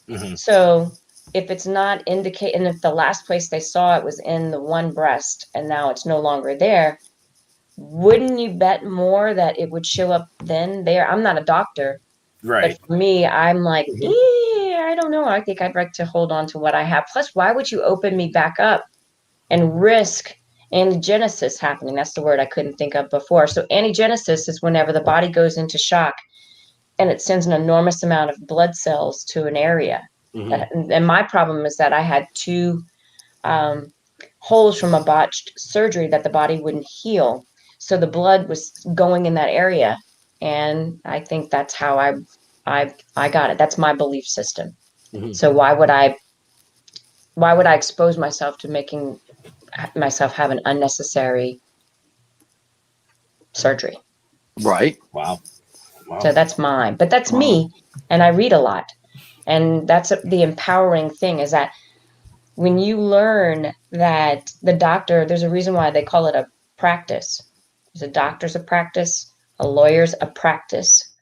Mm-hmm. So if it's not indicate, and if the last place they saw it was in the one breast and now it's no longer there, wouldn't you bet more that it would show up then there? I'm not a doctor.
Right.
But for me, I'm like, I don't know. I think I'd like to hold on to what I have. Plus, why would you open me back up and risk anagenesis happening? That's the word I couldn't think of before. So anagenesis is whenever the body goes into shock and it sends an enormous amount of blood cells to an area. And my problem is that I had 2 holes from a botched surgery that the body wouldn't heal. So the blood was going in that area. And I think that's how I got it. That's my belief system. So why would I expose myself to making myself have an unnecessary surgery?
Right.
Wow.
So that's mine, but that's me. And I read a lot. And that's the empowering thing, is that when you learn that the doctor, there's a reason why they call it a practice. There's a doctor's a practice, a lawyer's a practice.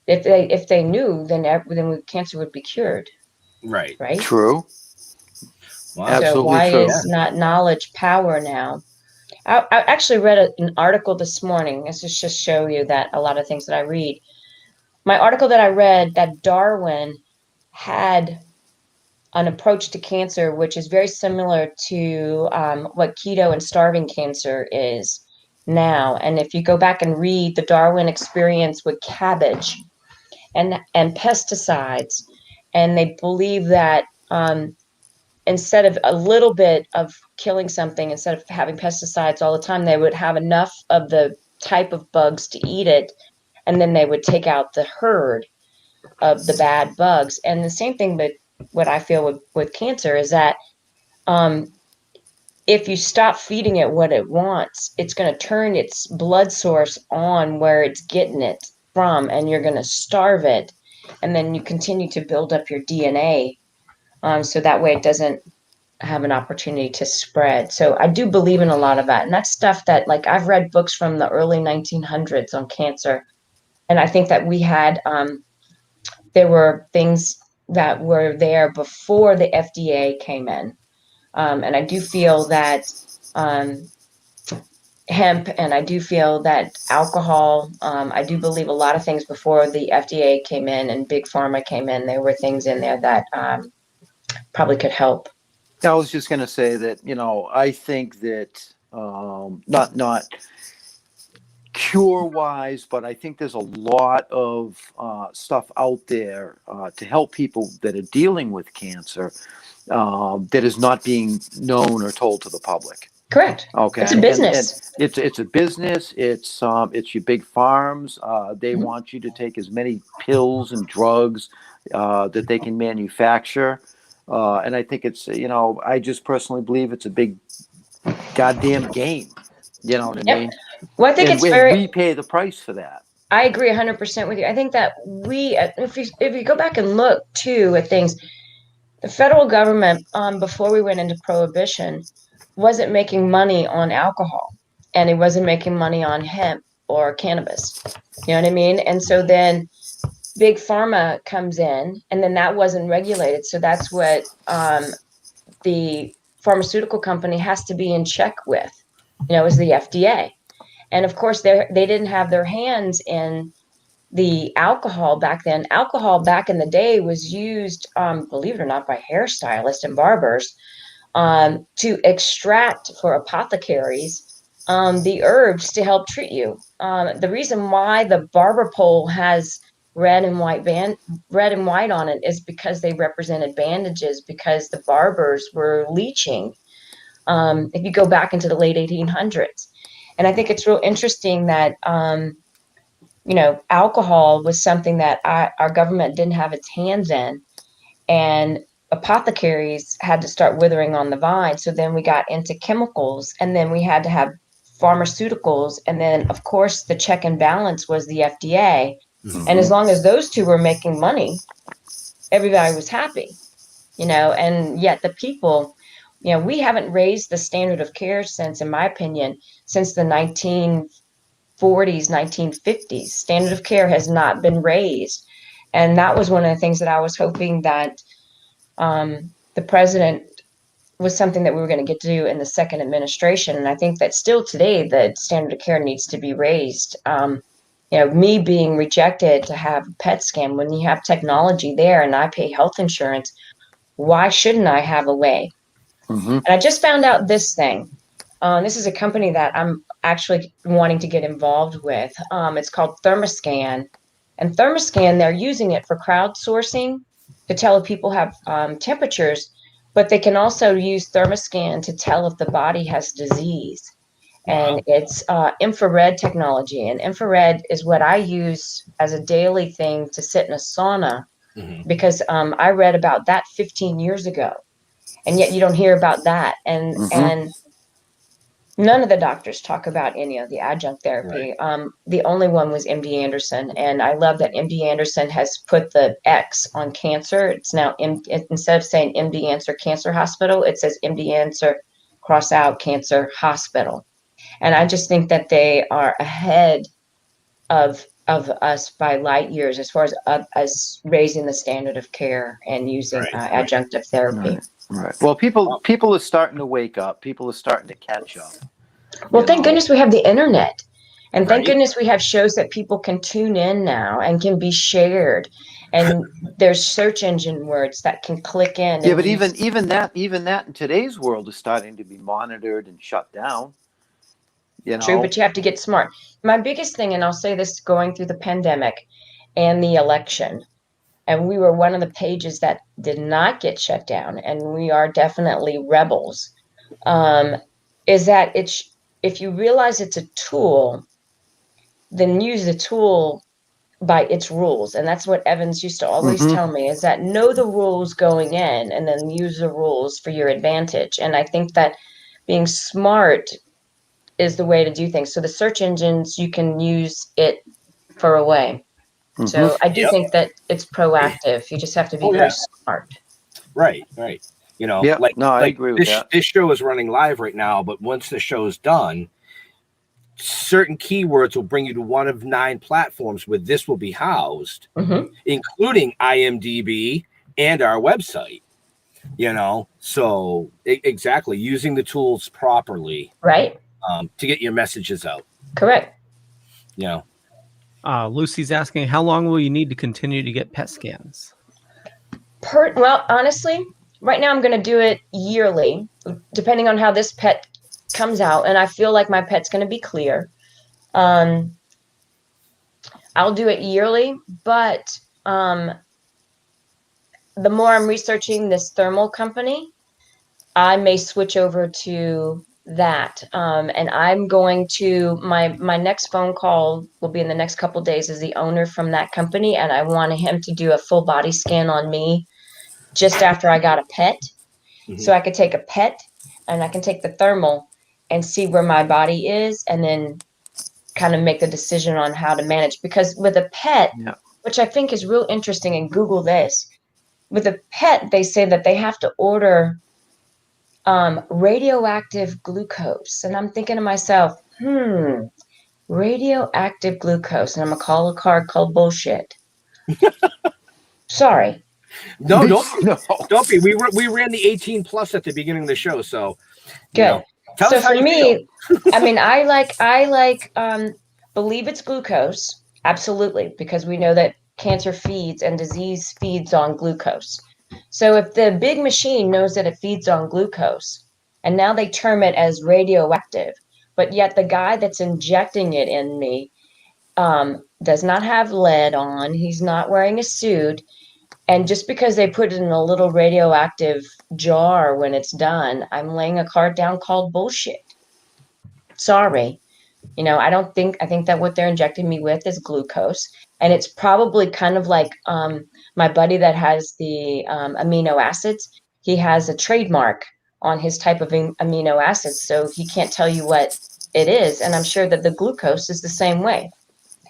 If they knew, then cancer would be cured.
Right.
Right.
True.
Wow.
Absolutely
so why
true.
is not knowledge power now? I actually read an article this morning. This is just show you that a lot of things that I read. My article that I read, that Darwin had an approach to cancer which is very similar to what keto and starving cancer is now. And if you go back and read the Darwin experience with cabbage and pesticides, and they believe that instead of a little bit of killing something, instead of having pesticides all the time, they would have enough of the type of bugs to eat it, and then they would take out the herd of the bad bugs. And the same thing, but what I feel with cancer is that if you stop feeding it what it wants, it's going to turn its blood source on where it's getting it from, and you're going to starve it. And then you continue to build up your DNA. So that way it doesn't have an opportunity to spread. So I do believe in a lot of that. And that's stuff that, like, I've read books from the early 1900s on cancer. And I think that we had, there were things that were there before the FDA came in. And I do feel that hemp, and I do feel that alcohol, I do believe a lot of things before the FDA came in and Big Pharma came in. There were things in there that probably could help.
I was just going to say that, I think that not cure-wise, but I think there's a lot of stuff out there to help people that are dealing with cancer that is not being known or told to the public.
Correct.
Okay.
It's a business.
And it's a business. It's your big farms. They want you to take as many pills and drugs that they can manufacture. And I think it's, I just personally believe it's a big goddamn game. You know what I mean?
Well, I think
we pay the price for that.
I agree 100% with you. I think that if you go back and look too at things, the federal government, before we went into prohibition, wasn't making money on alcohol, and it wasn't making money on hemp or cannabis. You know what I mean? And so then Big Pharma comes in, and then that wasn't regulated. So that's what the pharmaceutical company has to be in check with, is the FDA. And of course, they didn't have their hands in the alcohol back then. Alcohol back in the day was used, believe it or not, by hairstylists and barbers to extract for apothecaries the herbs to help treat you. The reason why the barber pole has red and white on it is because they represented bandages, because the barbers were leeching. If you go back into the late 1800s. And I think it's real interesting that, alcohol was something that our government didn't have its hands in, and apothecaries had to start withering on the vine. So then we got into chemicals, and then we had to have pharmaceuticals. And then, of course, the check and balance was the FDA. Mm-hmm. And as long as those two were making money, everybody was happy, and yet the people, we haven't raised the standard of care since, in my opinion, since the 1940s, 1950s. Standard of care has not been raised. And that was one of the things that I was hoping that the president was something that we were going to get to do in the second administration. And I think that still today, the standard of care needs to be raised. Me being rejected to have a PET scan, when you have technology there and I pay health insurance, why shouldn't I have a way? And I just found out this thing. This is a company that I'm actually wanting to get involved with. It's called Thermoscan. And Thermoscan, they're using it for crowdsourcing to tell if people have temperatures, but they can also use Thermoscan to tell if the body has disease. And it's infrared technology. And infrared is what I use as a daily thing to sit in a sauna, because I read about that 15 years ago. And yet you don't hear about that. And none of the doctors talk about any of the adjunct therapy. Right. The only one was MD Anderson. And I love that MD Anderson has put the X on cancer. It's now, instead of saying MD Answer Cancer Hospital, it says MD Answer cross out Cancer Hospital. And I just think that they are ahead of us by light years as far as raising the standard of care and using adjunctive therapy.
Right. Well, people are starting to wake up. People are starting to catch up.
Well, thank goodness we have the internet, and thank goodness we have shows that people can tune in now and can be shared. And there's search engine words that can click in.
Yeah, but even that in today's world is starting to be monitored and shut down.
True, but you have to get smart. My biggest thing, and I'll say this going through the pandemic and the election, and we were one of the pages that did not get shut down, and we are definitely rebels, is that if you realize it's a tool, then use the tool by its rules. And that's what Evans used to always tell me, is that know the rules going in and then use the rules for your advantage. And I think that being smart is the way to do things. So the search engines, you can use it for a way. So I do think that it's proactive. You just have to be very smart.
Right. I agree with that. This show is running live right now, but once the show is done, certain keywords will bring you to one of 9 platforms where this will be housed, including IMDb and our website. So exactly, using the tools properly,
right,
to get your messages out.
Correct.
Lucy's asking, how long will you need to continue to get PET scans?
Well, honestly, right now I'm going to do it yearly, depending on how this PET comes out. And I feel like my PET's going to be clear. I'll do it yearly, but the more I'm researching this thermal company, I may switch over to that. And I'm going to, my next phone call will be in the next couple of days, is the owner from that company. And I wanted him to do a full body scan on me just after I got a PET. So I could take a PET and I can take the thermal and see where my body is, and then kind of make the decision on how to manage. Because with a PET, which I think is real interesting, and Google this, with a PET, they say that they have to order radioactive glucose. And I'm thinking to myself, radioactive glucose. And I'm going to call a card called bullshit. Sorry.
No, don't be. We ran the 18 plus at the beginning of the show. So
good. So for me, I mean, I like believe it's glucose. Absolutely. Because we know that cancer feeds and disease feeds on glucose. So if the big machine knows that it feeds on glucose, and now they term it as radioactive, but yet the guy that's injecting it in me does not have lead on, he's not wearing a suit, and just because they put it in a little radioactive jar when it's done, I'm laying a card down called bullshit. Sorry. I think that what they're injecting me with is glucose. And it's probably kind of like my buddy that has the amino acids. He has a trademark on his type of amino acids, so he can't tell you what it is. And I'm sure that the glucose is the same way.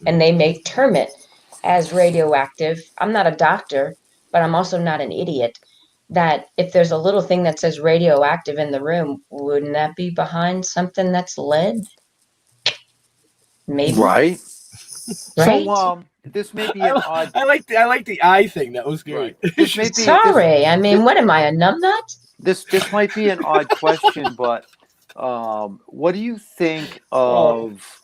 And they may term it as radioactive. I'm not a doctor, but I'm also not an idiot. That if there's a little thing that says radioactive in the room, wouldn't that be behind something that's lead? Maybe.
Right.
Right.
So this may be an odd.
I like the eye thing. That was great.
Sorry. I mean, what am I, a numbnut?
this might be an odd question, but what do you think of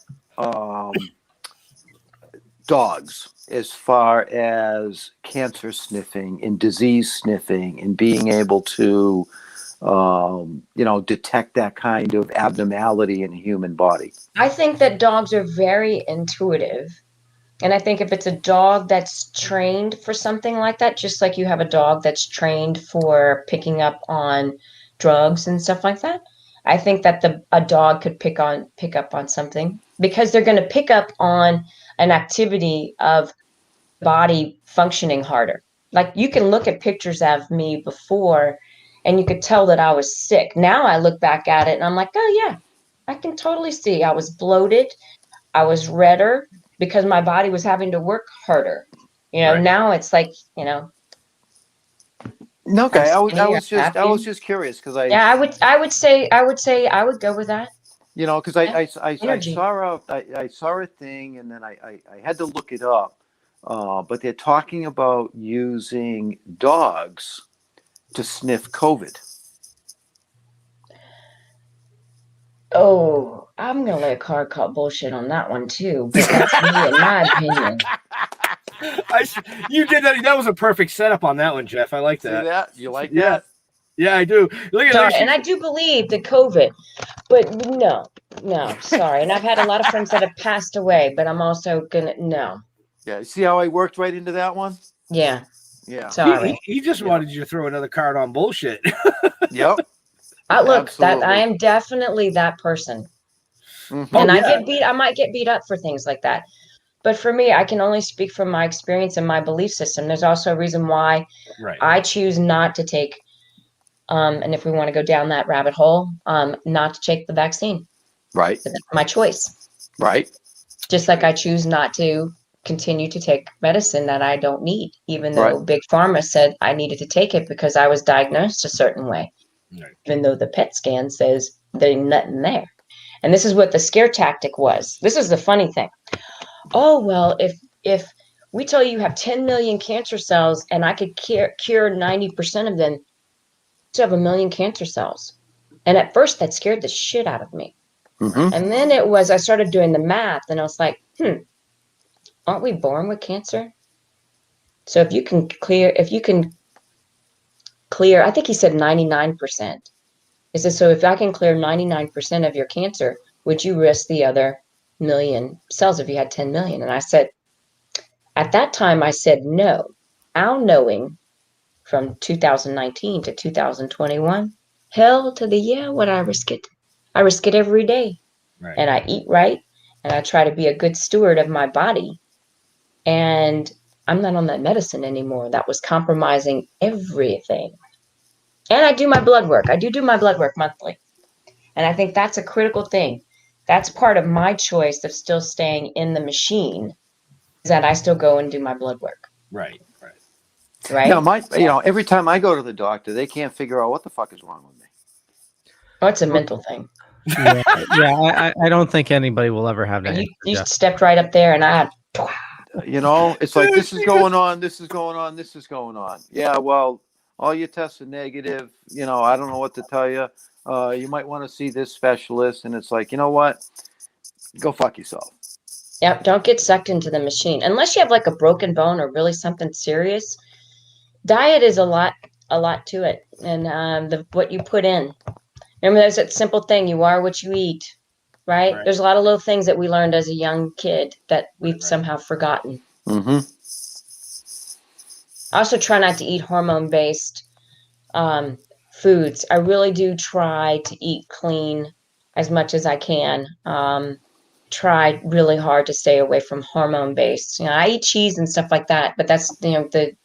dogs as far as cancer sniffing and disease sniffing and being able to, detect that kind of abnormality in a human body?
I think that dogs are very intuitive. And I think if it's a dog that's trained for something like that, just like you have a dog that's trained for picking up on drugs and stuff like that, I think that a dog could pick up on something because they're going to pick up on an activity of body functioning harder. Like you can look at pictures of me before and you could tell that I was sick. Now I look back at it and I'm like, oh yeah, I can totally see I was bloated. I was redder because my body was having to work harder.
Right.
Now it's like,
Okay, I was just curious because
I would say I would go with that.
Because I saw a thing and then I had to look it up. But they're talking about using dogs to sniff COVID.
Oh, I'm gonna let Carr call bullshit on that one too, but that's me in my opinion.
You did that. That was a perfect setup on that one, Jeff. I like that.
See that? You like that?
Yeah, I do. Look at
Sorry, and I do believe the COVID, but no, sorry. And I've had a lot of friends that have passed away, but I'm also no.
Yeah, see how I worked right into that one?
Yeah.
Yeah.
Sorry.
He just wanted you to throw another card on bullshit.
Yep.
Look,
Absolutely.
that I am definitely that person.
Mm-hmm.
And I might get beat up for things like that. But for me, I can only speak from my experience and my belief system. There's also a reason why I choose not to take, and if we want to go down that rabbit hole, not to take the vaccine.
Right.
So that's my choice.
Right.
Just like I choose not to continue to take medicine that I don't need, even though Big Pharma said I needed to take it because I was diagnosed a certain way, even though the PET scan says there's nothing there. And this is what the scare tactic was. This is the funny thing. Oh, well, if we tell you have 10 million cancer cells and I could cure 90% of them, you have 1 million cancer cells. And at first that scared the shit out of me.
Mm-hmm.
And then I started doing the math and I was like, aren't we born with cancer? So if you can clear, I think he said 99%. He said, so if I can clear 99% of your cancer, would you risk the other million cells if you had 10 million? And I said, at that time, I said no. Now knowing from 2019 to 2021, hell to the yeah, would I risk it? I risk it every day.
Right.
And I eat right. And I try to be a good steward of my body. And I'm not on that medicine anymore. That was compromising everything. And I do my blood work. I do my blood work monthly. And I think that's a critical thing. That's part of my choice of still staying in the machine, is that I still go and do my blood work.
Right.
Yeah, every time I go to the doctor, they can't figure out what the fuck is wrong with me.
Oh, it's a mental thing.
I don't think anybody will ever have that.
You stepped right up there and I had...
It's like, this is going on, this is going on, this is going on. Yeah, well, all your tests are negative. I don't know what to tell you. You might want to see this specialist. And it's like, you know what? Go fuck yourself.
Yep. Don't get sucked into the machine. Unless you have like a broken bone or really something serious. Diet is a lot to it. And what you put in. Remember, there's that simple thing. You are what you eat. Right? There's a lot of little things that we learned as a young kid that we've somehow forgotten.
Mm-hmm.
I also try not to eat hormone-based foods. I really do try to eat clean as much as I can. Try really hard to stay away from hormone-based. I eat cheese and stuff like that, but that's it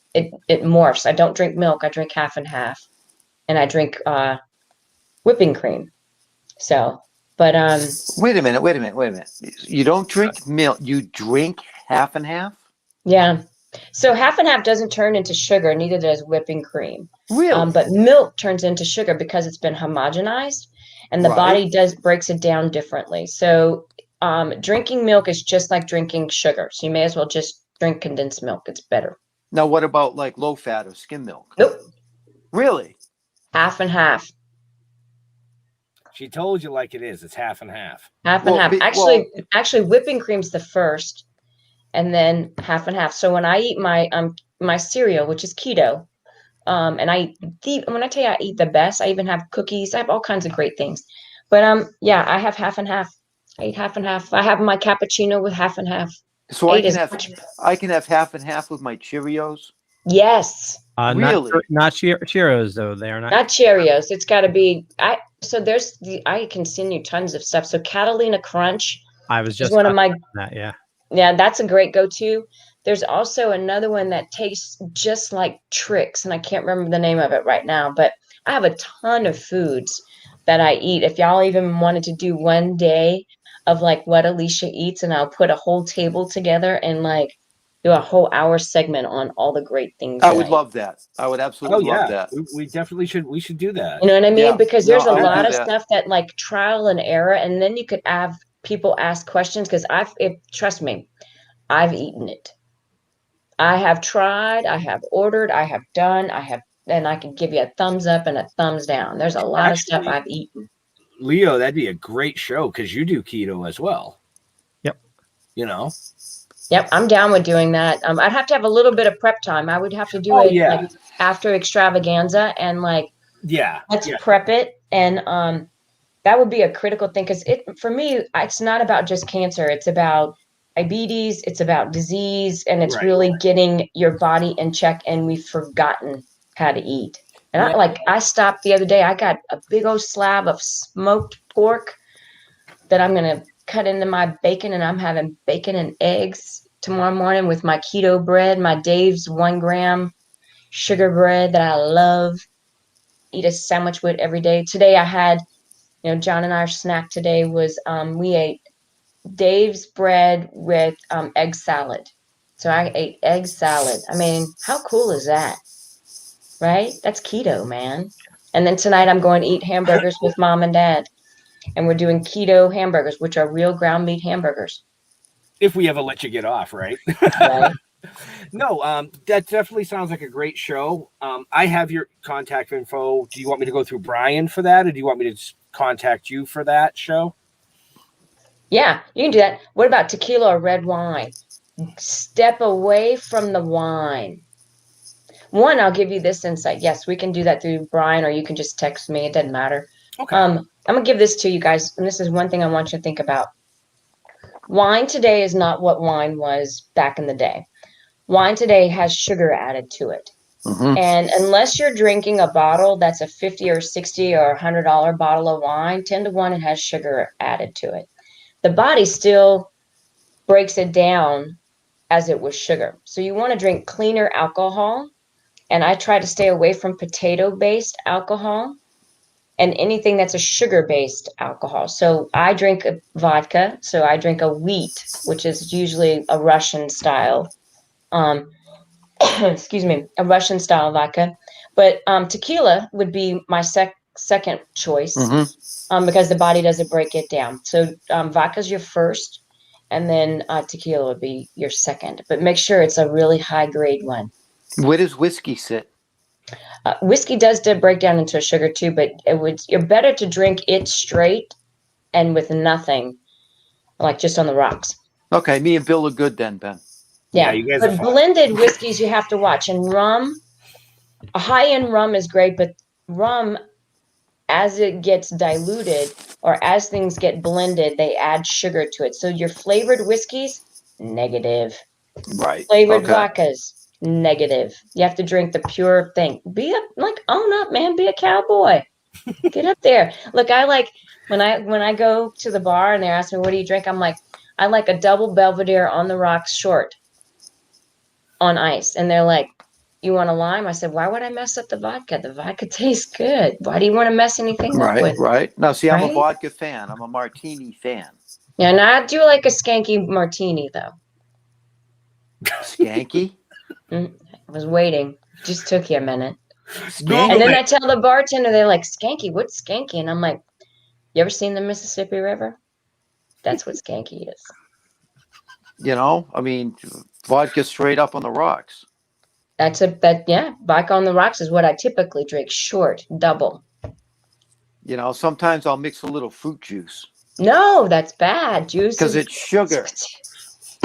morphs. I don't drink milk. I drink half and half, and I drink whipping cream. So, but
wait a minute. You don't drink milk. You drink half and half.
Yeah. So half and half doesn't turn into sugar, neither does whipping cream.
Really?
But milk turns into sugar because it's been homogenized, and the body breaks it down differently. So drinking milk is just like drinking sugar. So you may as well just drink condensed milk. It's better.
Now, what about like low fat or skim milk?
Nope.
Really?
half and half.
She told you like it is. It's half and half.
Half and half. Actually, whipping cream's the first, and then half and half. So when I eat my cereal, which is keto, and when I tell you I eat the best, I even have cookies. I have all kinds of great things. But yeah, I have half and half. I eat half and half. I have my cappuccino with half and half.
So I can have half and half with my Cheerios.
Yes.
Really?
Not Cheerios though. They are
not Cheerios. It's got to be. I can send you tons of stuff. So Catalina Crunch.
I was just
one of my.
That, yeah.
Yeah, that's a great go-to. There's also another one that tastes just like Trix, and I can't remember the name of it right now. But I have a ton of foods that I eat. If y'all even wanted to do one day of like what Alicia eats, and I'll put a whole table together and like do a whole hour segment on all the great things.
I would love that. I would absolutely love that.
We definitely should. We should do that.
You know what I mean? Because there's a lot of stuff that like trial and error, and then you could have people ask questions. Because trust me, I've eaten it. I have tried. I have ordered. I have done. And I can give you a thumbs up and a thumbs down. There's a lot of stuff I've eaten.
Leo, that'd be a great show because you do keto as well.
Yep.
You know.
Yep, I'm down with doing that. I'd have to have a little bit of prep time. I would have to do it like after extravaganza and like let's prep it. And that would be a critical thing because for me, it's not about just cancer. It's about diabetes. It's about disease, and it's really getting your body in check. And we've forgotten how to eat. And I stopped the other day. I got a big old slab of smoked pork that I'm gonna cut into my bacon, and I'm having bacon and eggs tomorrow morning with my keto bread, my Dave's 1 gram sugar bread that I love. Eat a sandwich with every day. Today I had, John and our snack today was we ate Dave's bread with egg salad. So I ate egg salad. I mean, how cool is that? Right? That's keto, man. And then tonight I'm going to eat hamburgers with mom and dad. And we're doing keto hamburgers, which are real ground meat hamburgers.
If we ever let you get off, right?
Right.
No, that definitely sounds like a great show. I have your contact info. Do you want me to go through Brian for that, or do you want me to contact you for that show?
Yeah, you can do that. What about tequila or red wine? Step away from the wine. One, I'll give you this insight. Yes, we can do that through Brian, or you can just text me. It doesn't matter.
Okay.
I'm going to give this to you guys, and this is one thing I want you to think about. Wine today is not what wine was back in the day. Wine today has sugar added to it. Mm-hmm. And unless you're drinking a bottle that's a $50 or $60 or $100 bottle of wine, 10 to 1, it has sugar added to it. The body still breaks it down as it was sugar. So you want to drink cleaner alcohol. And I try to stay away from potato-based alcohol and anything that's a sugar-based alcohol. So I drink a vodka. So I drink a wheat, which is usually a Russian style. Excuse me, a Russian style vodka. But tequila would be my second choice because the body doesn't break it down. So vodka's your first, and then tequila would be your second. But make sure it's a really high-grade one.
Where does whiskey sit?
Whiskey does break down into a sugar too, but you're better to drink it straight and with nothing, like just on the rocks.
Okay, me and Bill are good then, Ben.
Yeah, you guys but blended whiskeys you have to watch. And rum, a high-end rum is great, but rum, as it gets diluted or as things get blended, they add sugar to it. So your flavored whiskeys, negative.
Right.
Flavored vodkas, negative. You have to drink the pure thing. Own up, man. Be a cowboy. Get up there. Look, I like when I go to the bar and they ask me, what do you drink? I'm like, I like a double Belvedere on the rocks short on ice. And they're like, you want a lime? I said, why would I mess up the vodka? The vodka tastes good. Why do you want to mess anything up with?
Right. Now, see, I'm a vodka fan. I'm a martini fan.
Yeah, and I do like a skanky martini, though.
Skanky?
I was waiting. Just took you a minute. And then I tell the bartender, they're like, skanky? What's skanky? And I'm like, you ever seen the Mississippi River? That's what skanky is.
I mean, vodka straight up on the rocks.
Vodka on the rocks is what I typically drink. Short, double.
You know, sometimes I'll mix a little fruit juice.
No, that's bad. Juice
because it's sugar.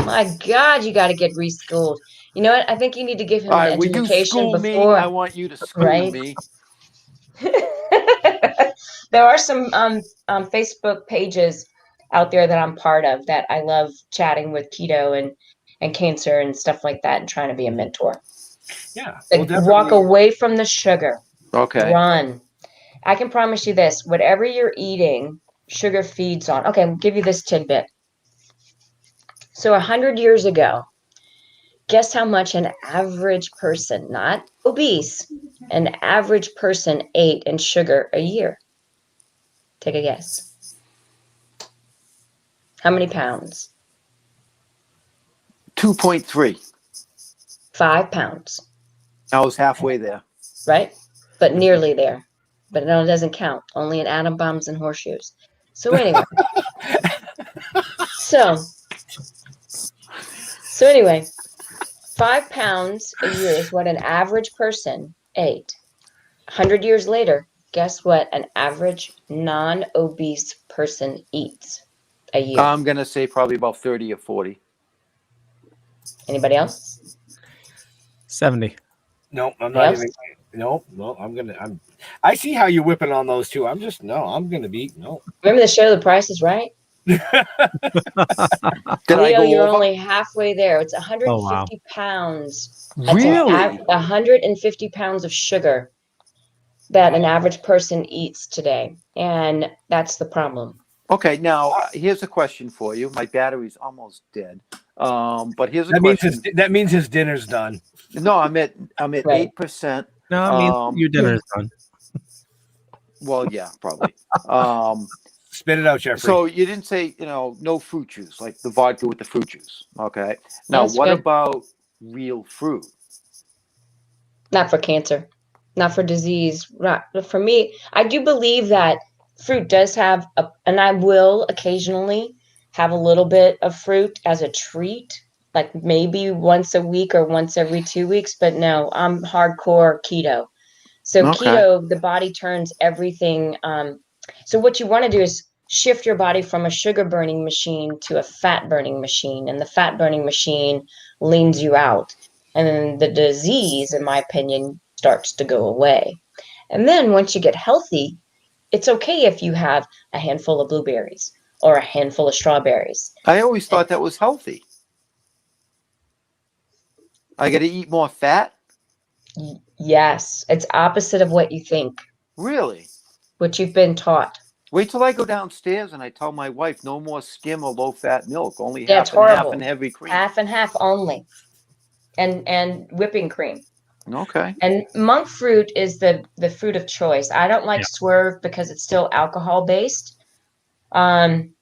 My God, you got to get reschooled. You know what? I think you need to give him an
Will you
education
school me?
before.
I want you to school me.
There are some Facebook pages out there that I'm part of that I love chatting with keto and cancer and stuff like that and trying to be a mentor.
Yeah.
Like, walk away from the sugar.
Okay.
Run. I can promise you this. Whatever you're eating, sugar feeds on. Okay, I'll give you this tidbit. So 100 years ago, guess how much an average person, not obese, an average person ate in sugar a year? Take a guess. How many pounds?
2.3.
5 pounds.
I was halfway there.
Right? But nearly there. But no, it doesn't count. Only in atom bombs and horseshoes. So anyway. So anyway, 5 pounds a year is what an average person ate. 100 years later, guess what an average non-obese person eats a year?
I'm going to say probably about 30 or 40.
Anybody else?
70.
No, I'm not even. No, I see how you're whipping on those two. I'm going to be.
Remember the show The Price is Right?
Did
Leo, you're only halfway there. It's 150 pounds. That's
really?
150 pounds of sugar that an average person eats today. And that's the problem.
Okay, now here's a question for you. My battery's almost dead. But here's a question.
That means his dinner's done.
No, I'm at 8%.
No, I mean your dinner's done.
Well, yeah, probably.
Spit it out, Jeffrey.
So you didn't say, no fruit juice, like the vodka with the fruit juice. Okay. Now,
That's
what
good.
about real fruit?
Not for cancer, not for disease. Not for me. I do believe that fruit does have and I will occasionally have a little bit of fruit as a treat, like maybe once a week or once every 2 weeks. But no, I'm hardcore keto. So keto, the body turns everything. So what you want to do is shift your body from a sugar burning machine to a fat burning machine. And the fat burning machine leans you out. And then the disease, in my opinion, starts to go away. And then once you get healthy, it's okay if you have a handful of blueberries or a handful of strawberries.
I always thought that was healthy. I got to eat more fat?
Yes. It's opposite of what you think.
Really?
What you've been taught.
Wait till I go downstairs and I tell my wife no more skim or low-fat milk, only
Yeah, it's
half and half
horrible.
and heavy cream.
Half and half only. And whipping cream.
Okay.
And monk fruit is the fruit of choice. I don't like Swerve because it's still alcohol based. And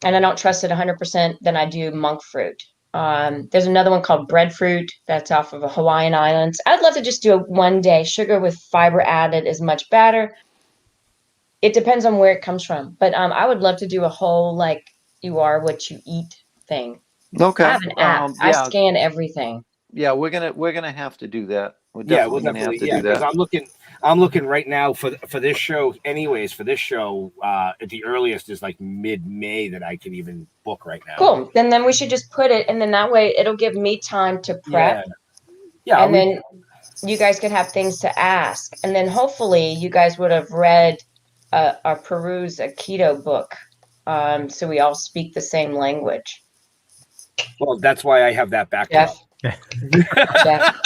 I don't trust it 100% than I do monk fruit. There's another one called breadfruit that's off of the Hawaiian Islands. I'd love to just do a 1 day. Sugar with fiber added is much better. It depends on where it comes from. But I would love to do a whole like you are what you eat thing.
Okay.
I have an app. I scan everything.
Yeah, we're gonna have to do that. We're
We'll
definitely gonna have to do
because
that.
I'm looking right now for this show. Anyways, for this show, at the earliest is like mid-May that I can even book right now.
Cool. Then we should just put it, and then that way it'll give me time to prep.
Yeah.
And then you guys could have things to ask, and then hopefully you guys would have read or peruse a keto book, so we all speak the same language.
Well, that's why I have that backdrop.
Jeff.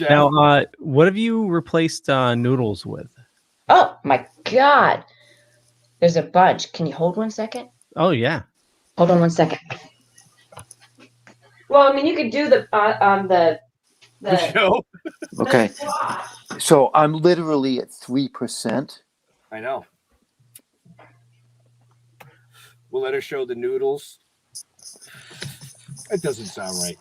Now, what have you replaced noodles with?
Oh my God, there's a bunch. Can you hold 1 second?
Oh yeah.
Hold on 1 second. Well, I mean, you could do the
show.
Okay. So I'm literally at 3%.
I know. We'll let her show the noodles. That doesn't sound right.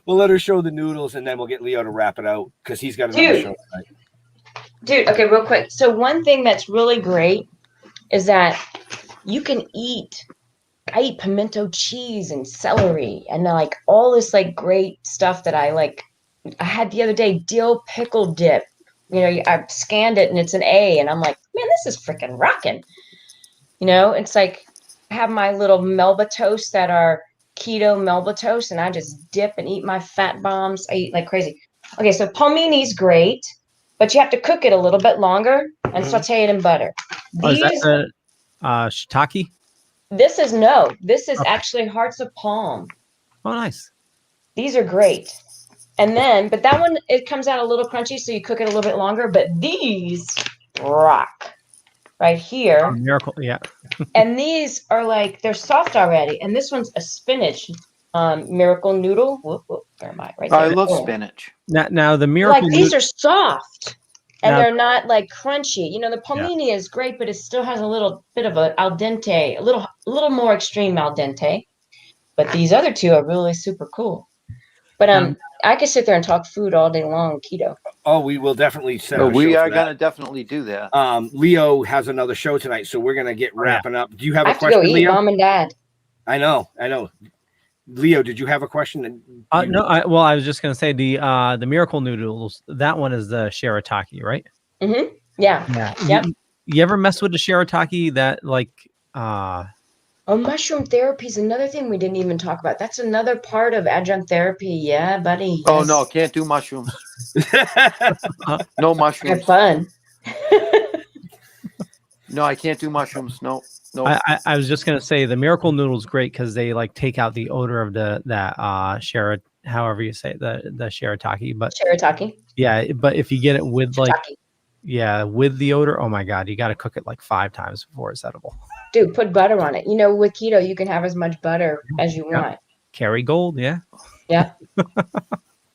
We'll let her show the noodles, and then we'll get Leo to wrap it out because he's got another show tonight.
Dude, okay, real quick. So one thing that's really great is that you can eat I eat pimento cheese and celery and like all this like great stuff that I had the other day, dill pickle dip. You know, I scanned it and it's an A, and I'm like, man, this is freaking rocking. You know, it's like I have my little Melba toasts that are keto Melba toast, and I just dip and eat my fat bombs. I eat like crazy. Okay, so palmini's great, but you have to cook it a little bit longer and saute it in butter.
Is that the shiitake?
This is actually hearts of palm.
Oh, nice.
These are great. And then, but that one, it comes out a little crunchy, so you cook it a little bit longer, but these rock right here.
Miracle, yeah.
And these are like, they're soft already. And this one's a spinach miracle noodle. Whoop, whoop, where am I? Right there.
I love spinach.
Now the miracle
these are soft and they're not like crunchy. You know, the palmini is great, but it still has a little bit of a al dente, a little more extreme al dente. But these other two are really super cool. But I could sit there and talk food all day long, keto.
Oh, we will definitely set
So we are going to definitely do that.
Leo has another show tonight, so we're going to get wrapping up. Do you have
I
a
have
question,
to go eat,
Leo?
Mom and Dad.
I know. Leo, did you have a question?
No, I was just going to say the miracle noodles, that one is the shirataki, right?
Mm-hmm. Yeah. Yep.
You ever mess with the shirataki that like
Oh, mushroom therapy is another thing we didn't even talk about. That's another part of adjunct therapy. Yeah, buddy. Yes.
Oh, no, can't do mushrooms. No mushrooms.
Have fun.
No, I can't do mushrooms. No.
I was just going to say the miracle noodle is great because they like take out the odor of however you say it, the shirataki. But
shirataki.
Yeah, but if you get it with with the odor, oh my God, you got to cook it like 5 times before it's edible.
Dude, put butter on it. You know, with keto, you can have as much butter as you want.
Kerrygold, yeah.
Yeah.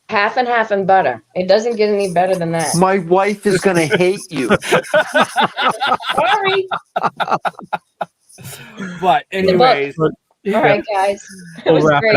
Half and half in butter. It doesn't get any better than that.
My wife is going to hate you.
Sorry.
But anyways.
All right, guys. It was great.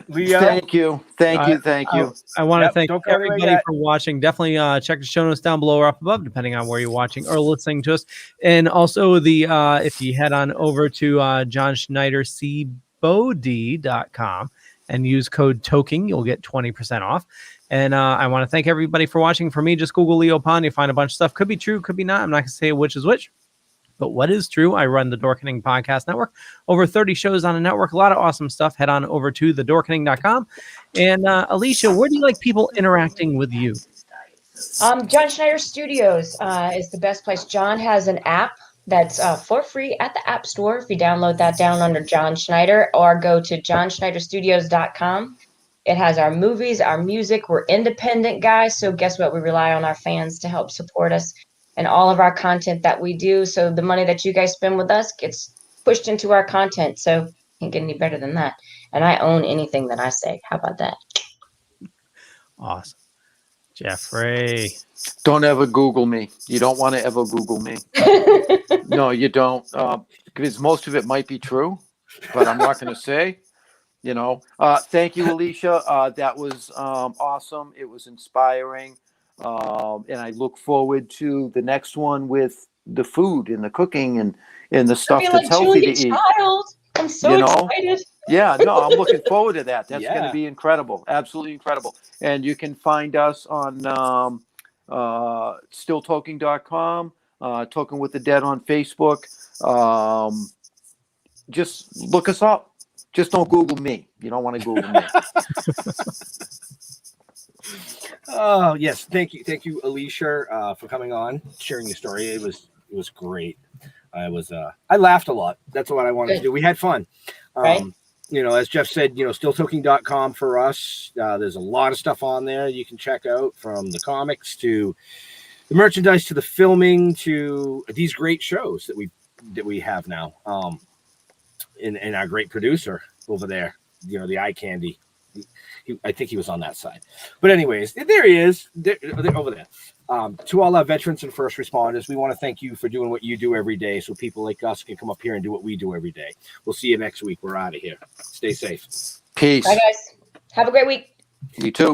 Leo,
thank you.
I want to thank everybody for watching. Definitely check the show notes down below or up above, depending on where you're watching or listening to us. And also if you head on over to John Schneider CBOD.com and use code Toking, you'll get 20% off. And I want to thank everybody for watching. For me, just Google Leo Pond. You find a bunch of stuff. Could be true, could be not. I'm not going to say which is which. But what is true, I run the Dorkening Podcast Network. Over 30 shows on the network. A lot of awesome stuff. Head on over to thedorkening.com. And Alicia, where do you like people interacting with you?
John Schneider Studios is the best place. John has an app that's for free at the App Store. If you download that down under John Schneider, or go to johnschneiderstudios.com. It has our movies, our music. We're independent guys. So guess what? We rely on our fans to help support us and all of our content that we do. So the money that you guys spend with us gets pushed into our content. So can't get any better than that. And I own anything that I say. How about that?
Awesome. Jeffrey.
Don't ever Google me. You don't want to ever Google me. No, you don't. Because most of it might be true, but I'm not going to say. You know. Thank you, Alicia. That was awesome. It was inspiring. And I look forward to the next one with the food and the cooking and the stuff that's healthy to eat.
I'm so excited.
Yeah, no, I'm looking forward to that. That's going to be incredible. Absolutely incredible. And you can find us on stilltoking.com, Talking with the Dead on Facebook. Just look us up. Just don't Google me. You don't want to Google me.
Oh yes, thank you, Alicia, for coming on, sharing your story. It was great. I laughed a lot. That's what I wanted to do. We had fun.
Right.
You know, as Jeff said, stilltoking.com for us. There's a lot of stuff on there you can check out, from the comics to the merchandise to the filming to these great shows that we have now. And our great producer over there, the eye candy. I think he was on that side. But anyways, there he is. They're over there. To all our veterans and first responders, we want to thank you for doing what you do every day so people like us can come up here and do what we do every day. We'll see you next week. We're out of here. Stay safe.
Peace.
Bye, guys. Have a great week.
You too.